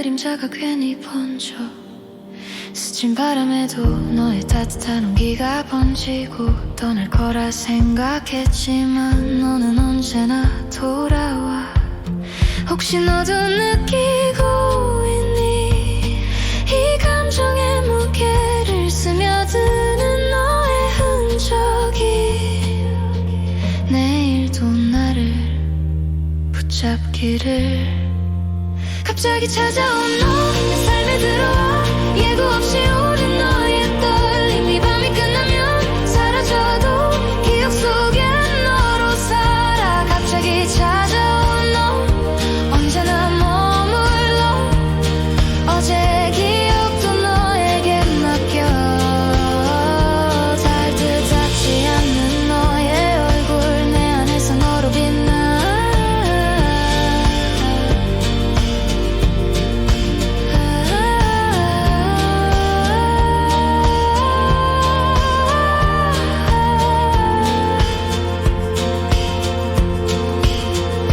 그림자가 괜히 번져 스친 바람에도 너의 따뜻한 온기가 번지고 떠날 거라 생각했지만 너는 언제나 돌아와. 혹시 너도 느끼고 있니? 이 감정의 무게를 스며드는 너의 흔적이 내일도 나를 붙잡기를. 갑자기 찾아온 너 내 삶에 들어와. 예고 없이 오는 너의 떨림. 이 밤이 끝나면 사라져도 기억 속엔 너로 살아. 갑자기 찾아온 너 언제나 머물러. 어제 기억도 너에게 맡겨. 닿을 듯 닿지 않는 너의 얼굴 내 안에서 너로 빛나.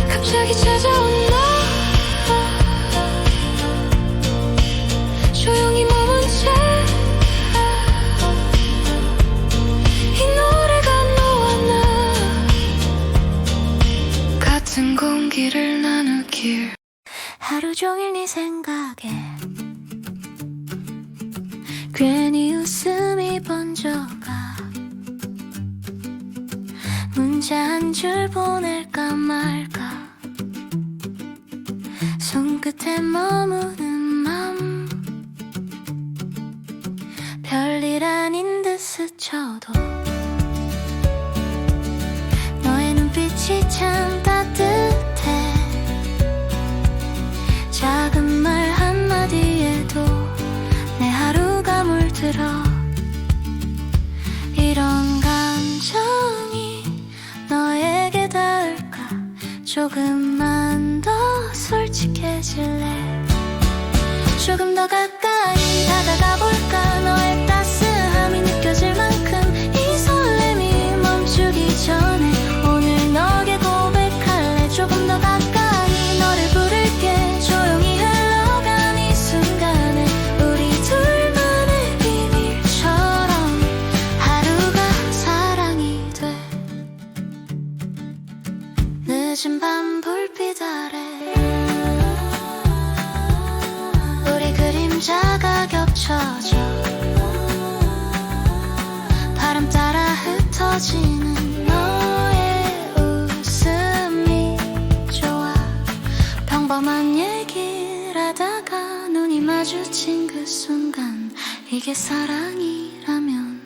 갑자기 찾아온 너 조용히 머문 채 이 노래가 너와 나 같은 공기를 나누길. 하루 종일 네 생각에 괜히 웃음이 번져가. 문자 한 줄 보낼까 말까. 손끝에 머무는 맘 별일 아닌 듯 스쳐도 너의 눈빛이 참 따뜻해. 작은 말 한마디에도 내 하루가 물들어. 이런 감정이 너에게 닿을까. 조금만 더 솔직해질래. 조금 더 가까이 다가가 볼까. 너의 따스함이 느껴질 만큼 이 설렘이 멈추기 전에 오늘 너에게 고백할래. 조금 더 가까이 너를 부를게. 조용히 흘러간 이 순간에 우리 둘만의 비밀처럼 하루가 사랑이 돼. 늦은 밤 불빛 아래 우리 그림자가 겹쳐져. 바람 따라 흩어지는 너의 웃음이 좋아. 평범한 얘기를 하다가 눈이 마주친 그 순간 이게 사랑이라면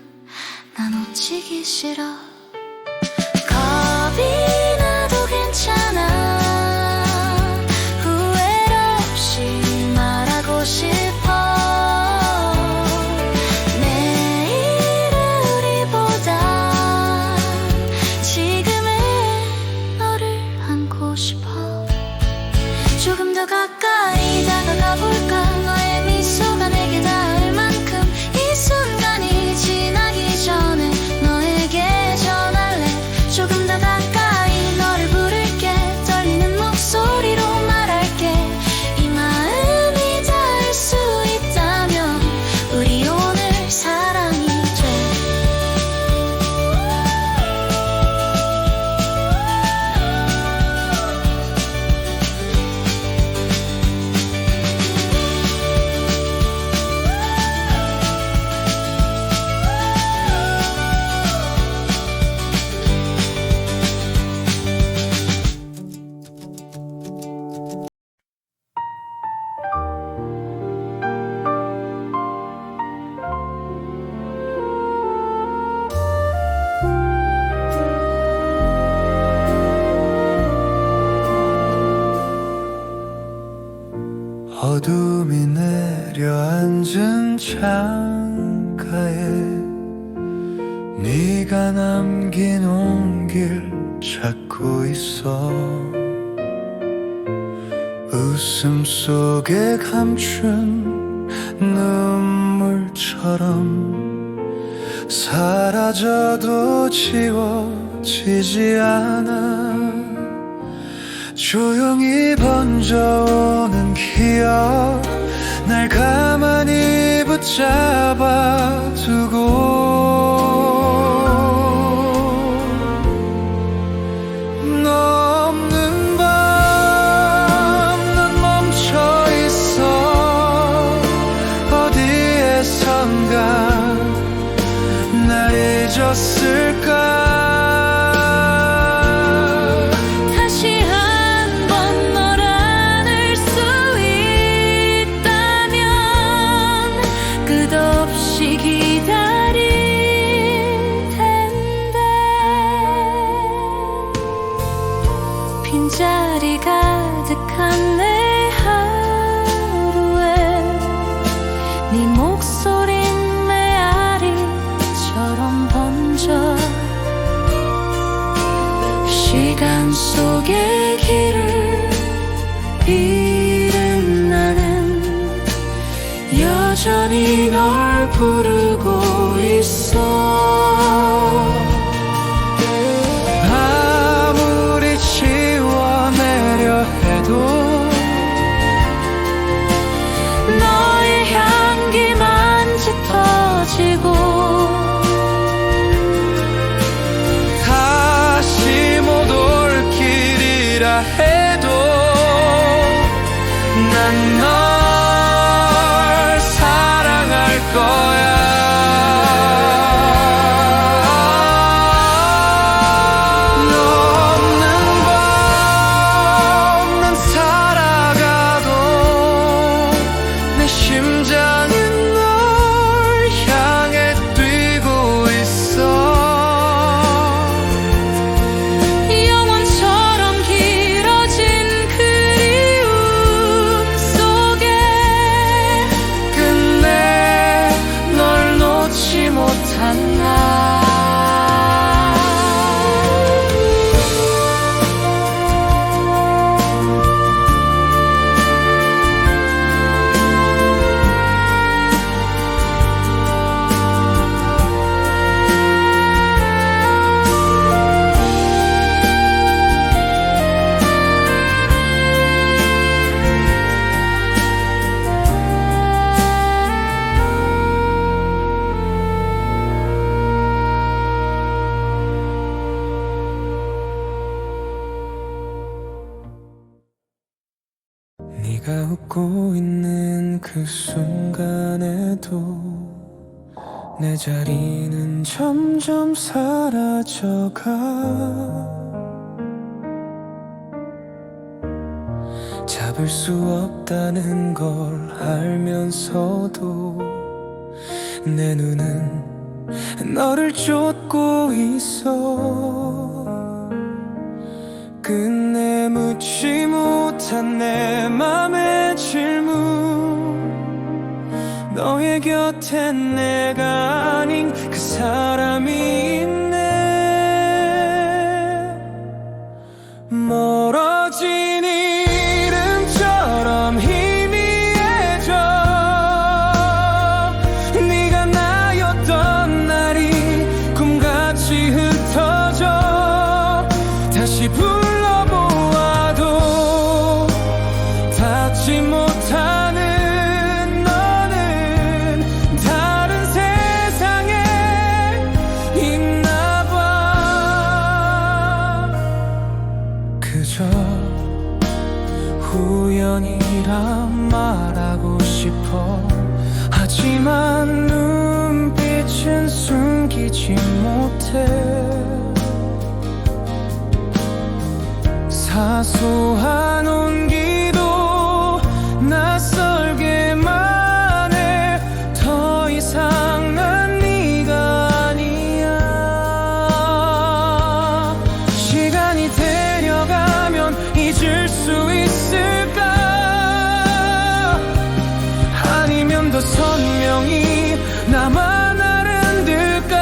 난 놓치기 싫어. 겁이 나도 괜찮아. 후회 없이 말하고 싶어. 내일의 우리보다 지금의 너를 안고 싶어. 조금 더 가까이 다가가 볼까. 너의 미소가 내게 닿을 만큼 이 순간이 지나기 전에 너에게 전할래. 조금 더 가까이 너를 부를게. 떨리는 목소리로 말할게. 이 마음이 닿을 수 있다면 우리 오늘 사랑이 돼. 어둠이 내려앉은 창가에 네가 남긴 온길 찾고 있어. 웃음 속에 감춘 눈물처럼 사라져도 지워지지 않아. 조용히 번져오는 기억 붙잡아두고 너 없는 밤 난 멈춰있어 어디에선가 날 잊었을까 다시 한번 널 안을 수 있다면 끝없이 기다릴 텐데 빈자리 가득한 내 하루에 네 목소린 메아리처럼 번져 시간 속의 길을 잃은 나는 여전히 널 부르고 있어 아무리 지워내려 해도 너의 향기만 짙어지고 다시 못 올 길이라 해도 난 널 사랑할 거야 너 없는 밤 난 살아가도 내 심장은 널 향해 뛰고 있어 영원처럼 길어진 그리움 속에 끝내 널 놓지 못한 나 네가 웃고 있는 그 순간에도 내 자리는 점점 사라져가 잡을 수 없다는 걸 알면서도 내 눈은 너를 쫓고 있어 끝내 묻지 못한 내 맘의 질문 너의 곁엔 내가 아닌 그 사람이 있네 멀어진 이름처럼 희미해져 네가 나였던 날이 꿈같이 흩어져 다시 불러보아도 닿지 못하는 너는 다른 세상에 있나봐 그저 우연이라 말하고 싶어 하지만 눈빛은 숨기지 못해 사소한 온기도 낯설게만 해 더 이상 난 네가 아니야 시간이 데려가면 잊을 수 있을까 아니면 더 선명히 나만 아른들까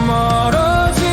멀어진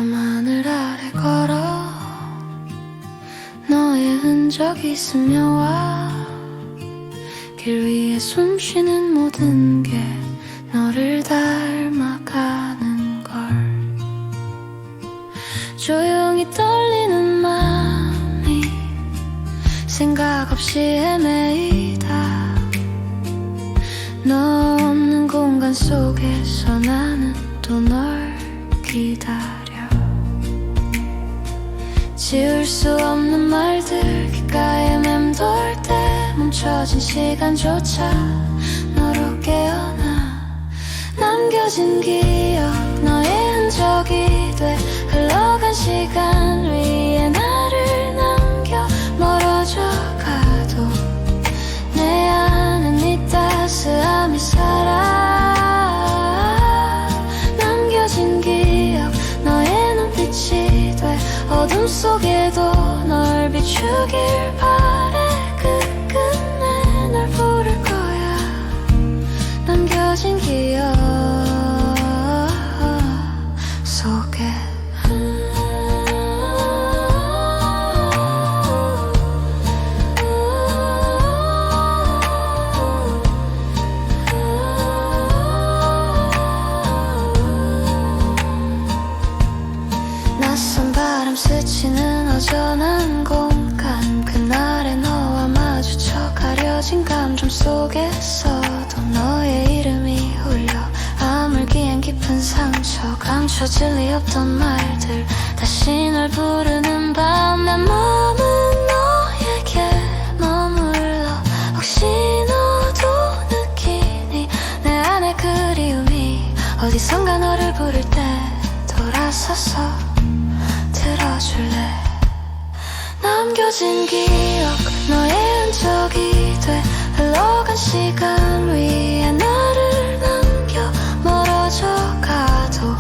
밤하늘 아래 걸어 너의 흔적이 스며와 길 위에 숨쉬는 모든 게 너를 닮아가는 걸 조용히 떨리는 맘이 생각 없이 헤매이다 너 없는 공간 속에서 나는 또 널 기다려 지울 수 없는 말들 귓가에 맴돌 때 멈춰진 시간조차 너로 깨어나 남겨진 기억 너의 흔적이 돼 흘러간 시간 위에 나를 남겨 멀어져 가도 내 안에 네 따스함이 살아 남겨진 기억 너의 눈빛이 돼 어둠 속에도 널 비추길 바래 끝끝내 널 부를 거야 남겨진 기억 속에 낯선 바람 스치는 어전한 공간 그날의 너와 마주쳐 가려진 감정 속에서도 너의 이름이 울려 아물기엔 깊은 상처 감춰질 리 없던 말들 다시 널 부르는 밤 내 마음은 너에게 머물러 혹시 너도 느끼니 내 안의 그리움이 어디선가 너를 부를 때 돌아서서 들어줄래 남겨진 기억 너의 흔적이 돼 흘러간 시간 위에 나를 남겨 멀어져 가도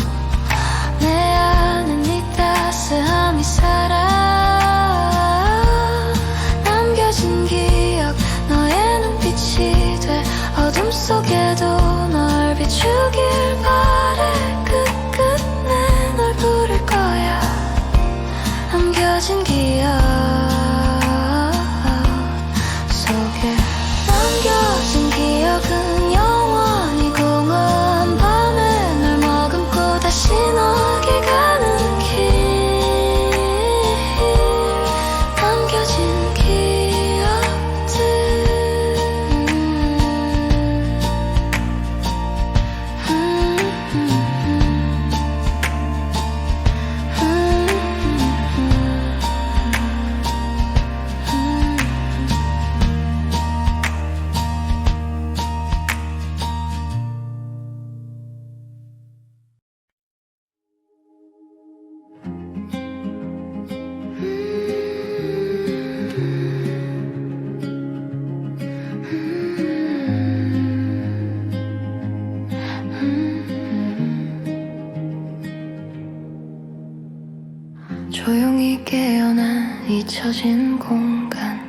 내 안에 네 따스함이 살아 남겨진 기억 너의 눈빛이 돼 어둠 속에도 널 비추길 바래 끝끝내 널 부를 거야 남겨진 기억 속에 남겨진 기억은 영원히 공허한 밤에 널 머금고 다시 너에게 가는 길 남겨진 기억들 조용히 깨어난 잊혀진 공간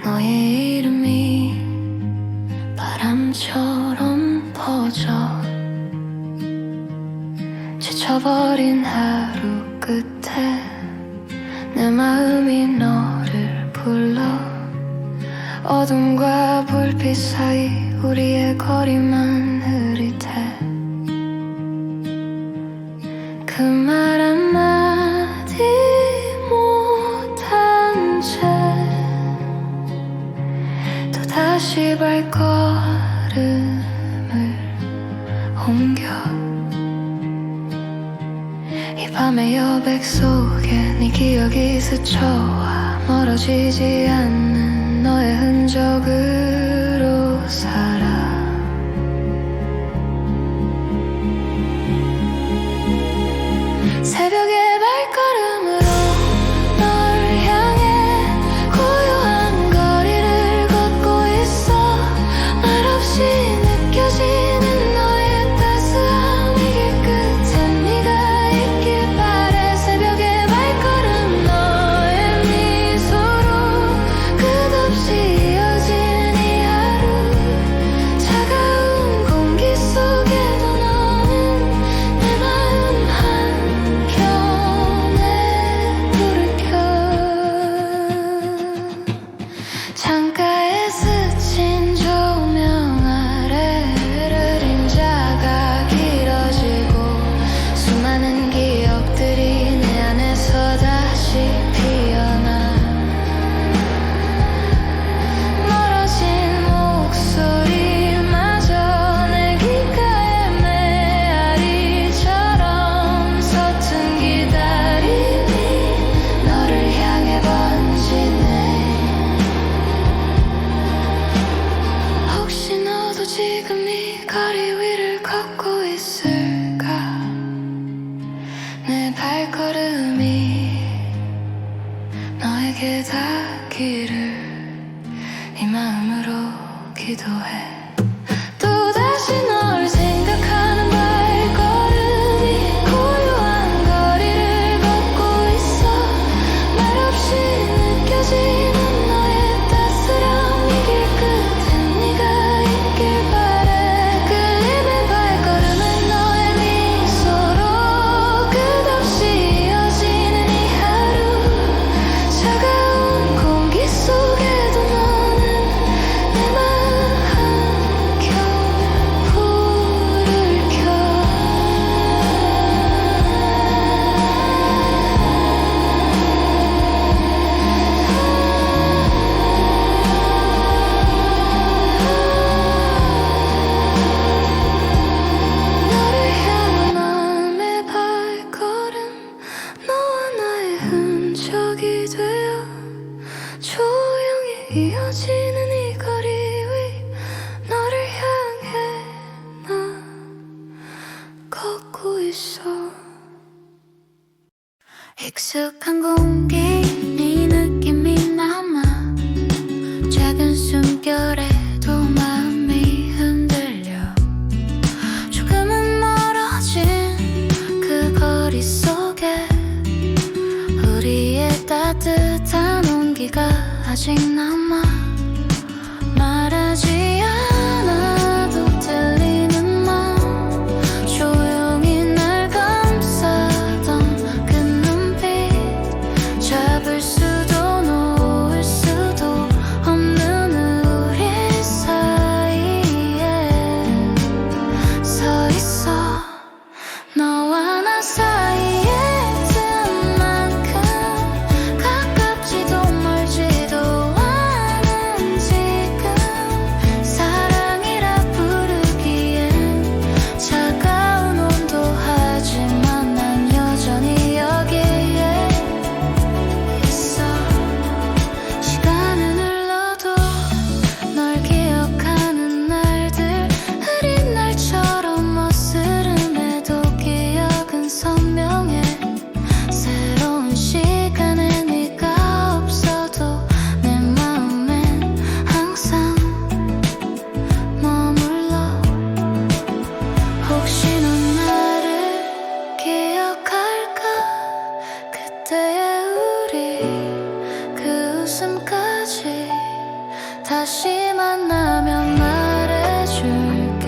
너의 이름이 바람처럼 퍼져 지쳐버린 하루 끝에 내 마음이 너를 불러 어둠과 불빛 사이 우리의 거리만 흐릿해 그 말 한마디 못한 채 또다시 발걸음을 옮겨 이 밤의 여백 속에 네 기억이 스쳐와 멀어지지 않는 너의 흔적으로 살아 새벽의 발걸음으로 널 향해 고요한 거리를 걷고 있어 말없이 느껴지는 너의 따스함 이 길 끝에 네가 있길 바래 새벽의 발걸음 너의 미소로 끝없이 이어진 이 하루 있어. 익숙한 공기 네 느낌이 남아. 작은 숨결에도 마음이 흔들려. 조금은 멀어진 그 거리 속에 우리의 따뜻한 온기가 아직 남아. 말하지 않아도 들리는 맘, 조용히 날 감싸던 그 눈빛, 잡을 수도 놓을 수도 없는 우리 사이에 서 있어. 너와 나 사이에 든 만큼 가깝지도 멀지도 않은 지금, 사랑이라 부르기엔 차가운 온도하지만 난 여전히 여기에 있어. 시간은 흘러도 널 기억하는 날들, 흐린 날처럼 머스름해도 기억은 선명해. 새로운 시간에 네가 없어도 내 마음엔 항상 머물러. 혹시 넌 나를 기억할까? 그때의 우리 그 웃음까지 다시 만나면 말해줄게.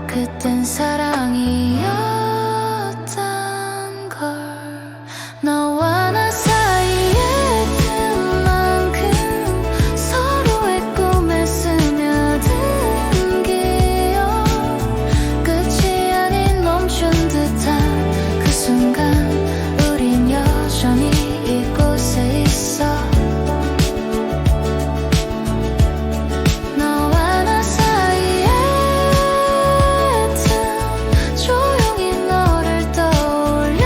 그땐 사랑이었단 걸. 너와 나 사이에 든 만큼 서로의 꿈에 스며든 기억, 끝이 아닌 멈춘 듯한 그 순간 우린 여전히 이곳에 있어. 너와 나 사이에 든 조용히 너를 떠올려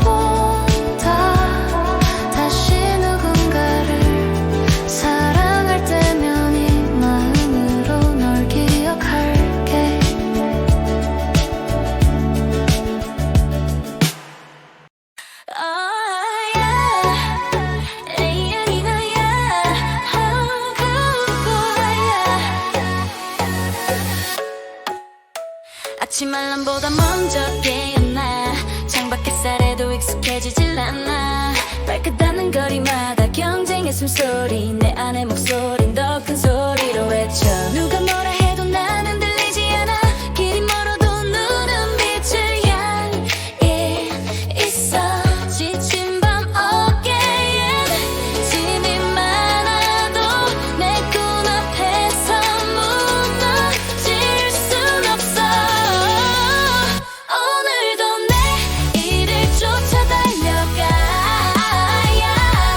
본다. 다시 누군가를 사랑할 때면 이 마음으로 널 기억할게. 아침 알람보다 먼저 깨어나. 창밖 햇살에도 익숙해지질 않아. 발끝닿는 거리마다 경쟁의 숨소리, 내 안의 목소린 더 큰 소리로 외쳐. 누가 뭐라 해도 나는 들리지 않아. 길이 멀어도 눈은 빛을 향해 있어. 지친 밤 어깨엔 짐이 많아도 내 눈앞에서 무너질 순 없어. 오늘도 내 일을 쫓아 달려가.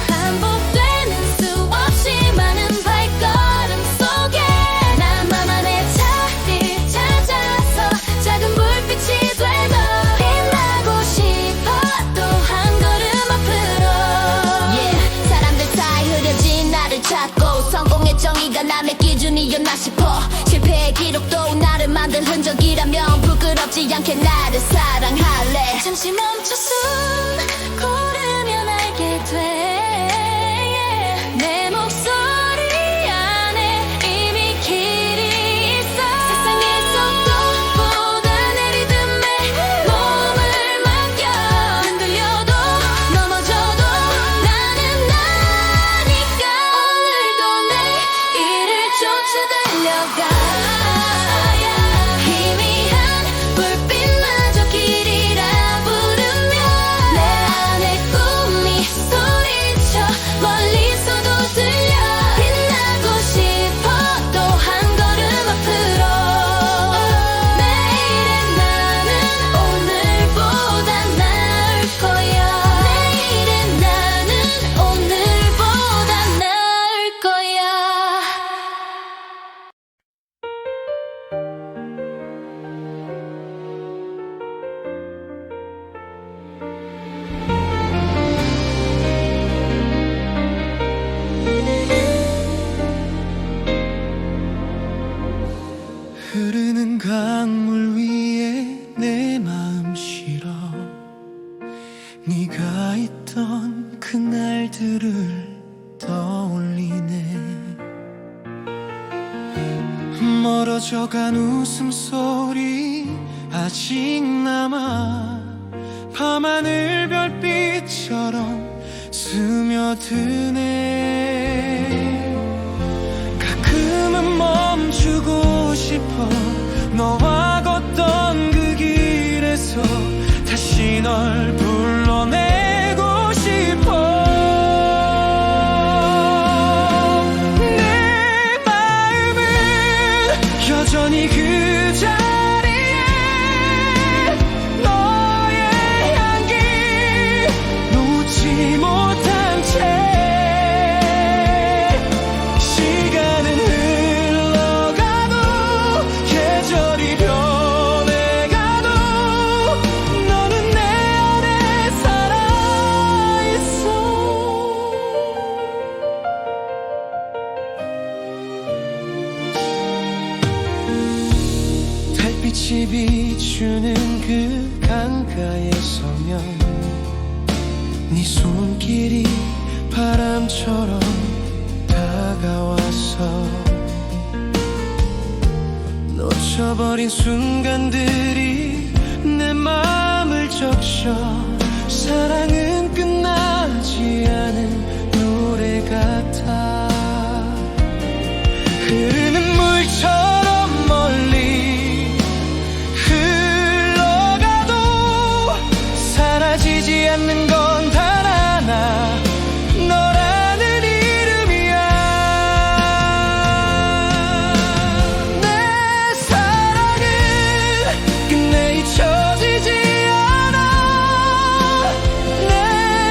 반복되는 수없이 많은 발걸음 속에 나만의 자리를 찾아서 작은 불빛이 돼. 너 빛나고 싶어 또 한 걸음 앞으로. Yeah, 사람들 사이 흐려진 나를 찾고 성공의 정의가 남의 기준이었나 싶어. 실패의 기록도 나를 만든 흔적이라면 부끄럽지 않게 나를 사랑할래. 잠시 멈춰 숨 고르면 알게 돼. 내 목소리 안에 이미 길이 있어. 세상의 속도보다 내 리듬에 몸을 맡겨. 흔들려도 넘어져도 나는 나니까. 오늘도 내 일을 쫓아 달려가. 희미한 불빛마저 길이라 부르면 익숙한 웃음소리 아직 남아 밤하늘 별빛처럼 스며드네. 가끔은 멈추고 싶어. 너와 걷던 그 길에서 다시 널 불러내고 싶어. 내 마음은 여전히 그 자리에 너의 향기 놓지 못한 채. 시간은 흘러가도 계절이 변해가도 너는 내 안에 살아있어. 달빛이 비추는 그 강가에 서면 네 손길이 바람처럼 다가와서 놓쳐버린 순간들이 내 마음을 적셔. 사랑은 끝나지 않은 노래 같아. 흐르는 물처럼 멀리 흘러가도 사라지지 않는 건 단 하나, 너라는 이름이야. 내 사랑은 끝내 잊혀지지 않아. 내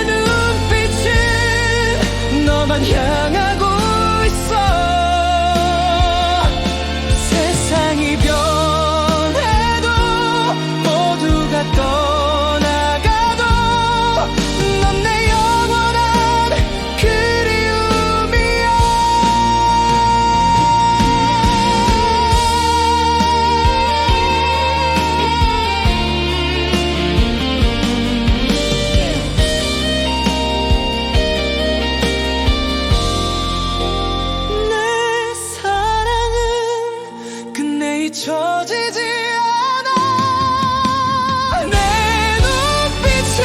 눈빛은 너만 향하고 있어. 세상이 변해도 모두가 떠나가도 넌 내 영원한 그리움이야. 내 사랑은 끝내 잊혀지지 않아. 내 눈빛은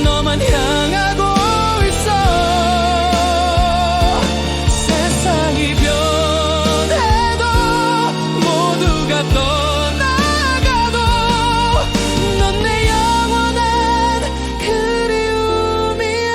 너만 향하고 있어. 세상이 변해도 모두가 떠나가도 넌 내 영원한 그리움이야.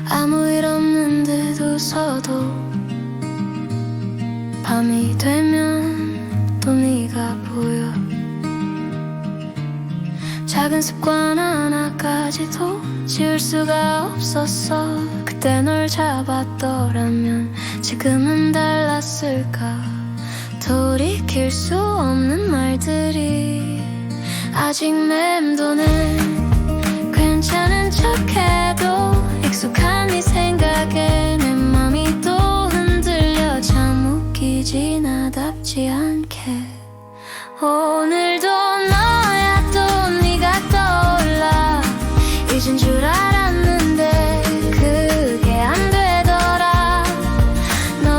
아무 일 없는 듯 웃어도 밤이 되면 또 네가 보여. 작은 습관 하나까지도 지울 수가 없었어. 그때 널 잡았더라면 지금은 달랐을까. 돌이킬 수 없는 말들이 아직 맴도는. 괜찮은 척해도 익숙한 네 생각에 내 맘이 또 흔들려. 참 웃기지 나답지 않게. 오늘도 너야 또 네가 떠올라. 잊은 줄 알았는데 그게 안 되더라. 너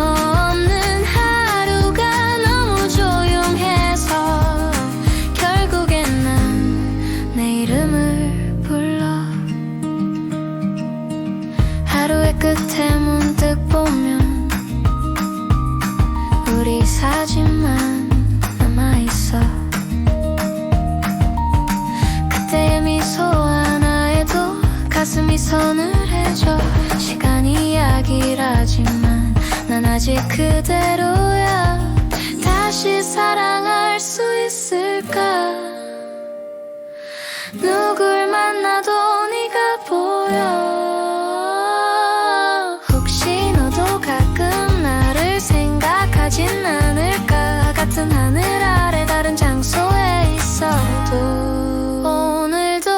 없는 하루가 너무 조용해서 결국엔 난 내 이름을 불러. 하루의 끝에 문득 보면 우리 사진만 남아있어. 그때의 미소 하나에도 가슴이 서늘해져. 시간이 이야기라지만 난 아직 그대로야. 다시 사랑할 수 있을까. 누굴 만나도 네가 보여. 혹시 너도 가끔 나를 생각하진 않을까. 같은 하늘 아래 다른 장소에 있어도 오늘도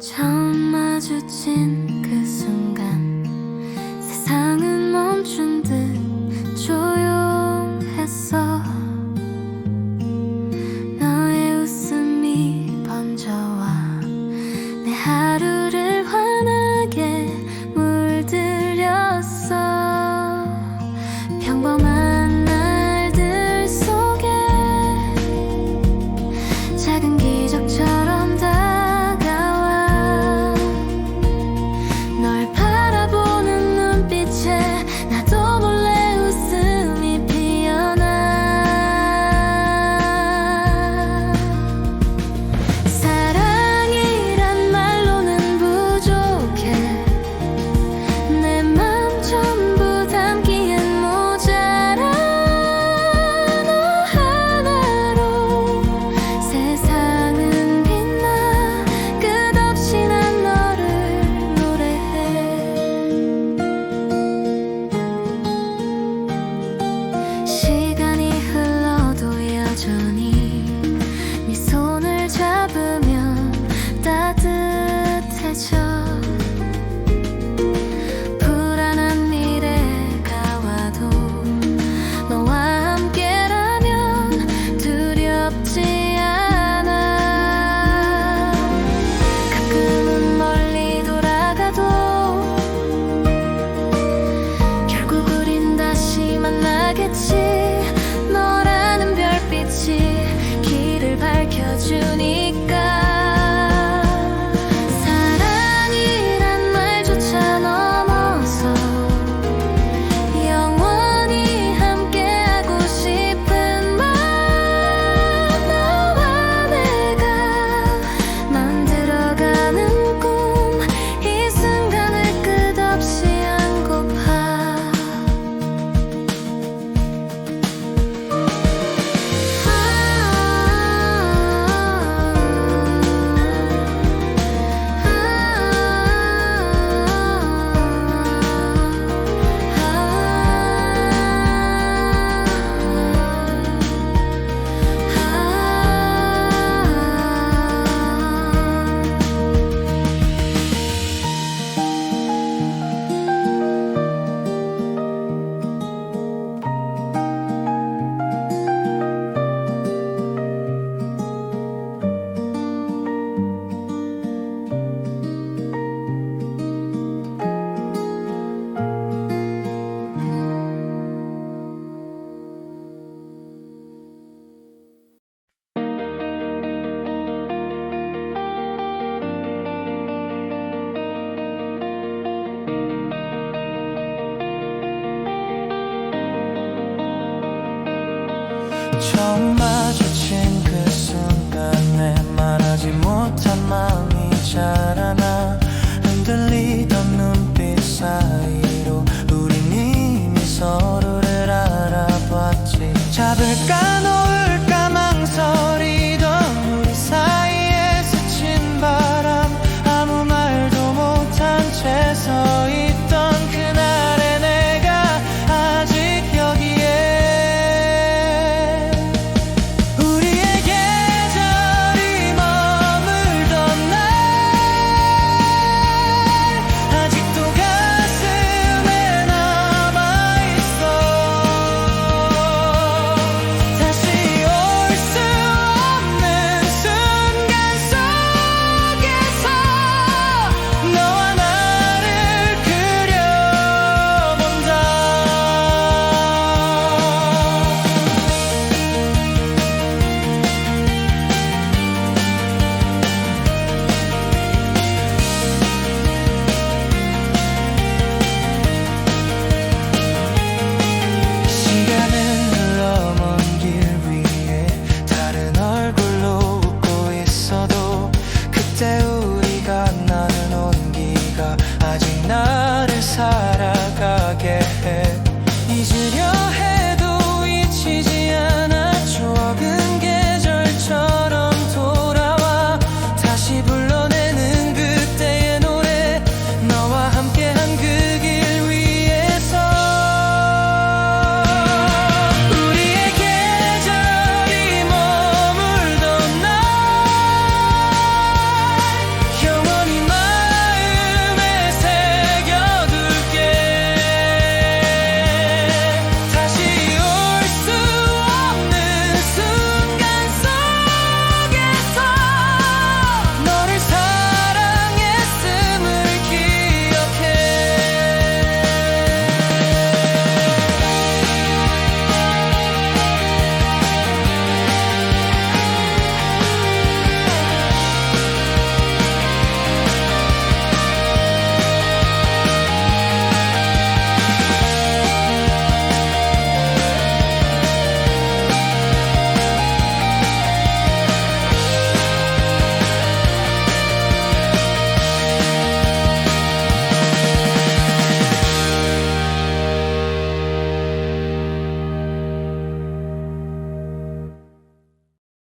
처음 마주친 그 순간 세상은 멈춘 듯 조용했어. 너의 웃음이 번져와 내 하루를 환하게 물들였어. 평범한 날들 속에 작은 기적처럼 다가와 널 바라보는 눈빛에 나도 몰래 웃음이 피어나. 사랑이란 말로는 부족해. 내 맘 전부 담기엔 모자라. 너 하나로 세상은 빛나. 끝없이 난 너를 노래해. 시간이 흘러도 여전히 네 손을 잡으면 따뜻해져. 불안한 미래가 와도 너와 함께라면 두렵지 않아. 가끔은 멀리 돌아가도 결국 우린 다시 만나겠지. 너라는 별빛이 길을 밝혀주니까. 사랑이란 말조차 넘어서 영원히 함께하고 싶은 맘. 너와 내가 만들어가는 꿈. 이 순간을 끝없이 안고파. 처음 마주친 그 순간에 말하지 못한 마음이 자라나. 흔들리던 눈빛 사이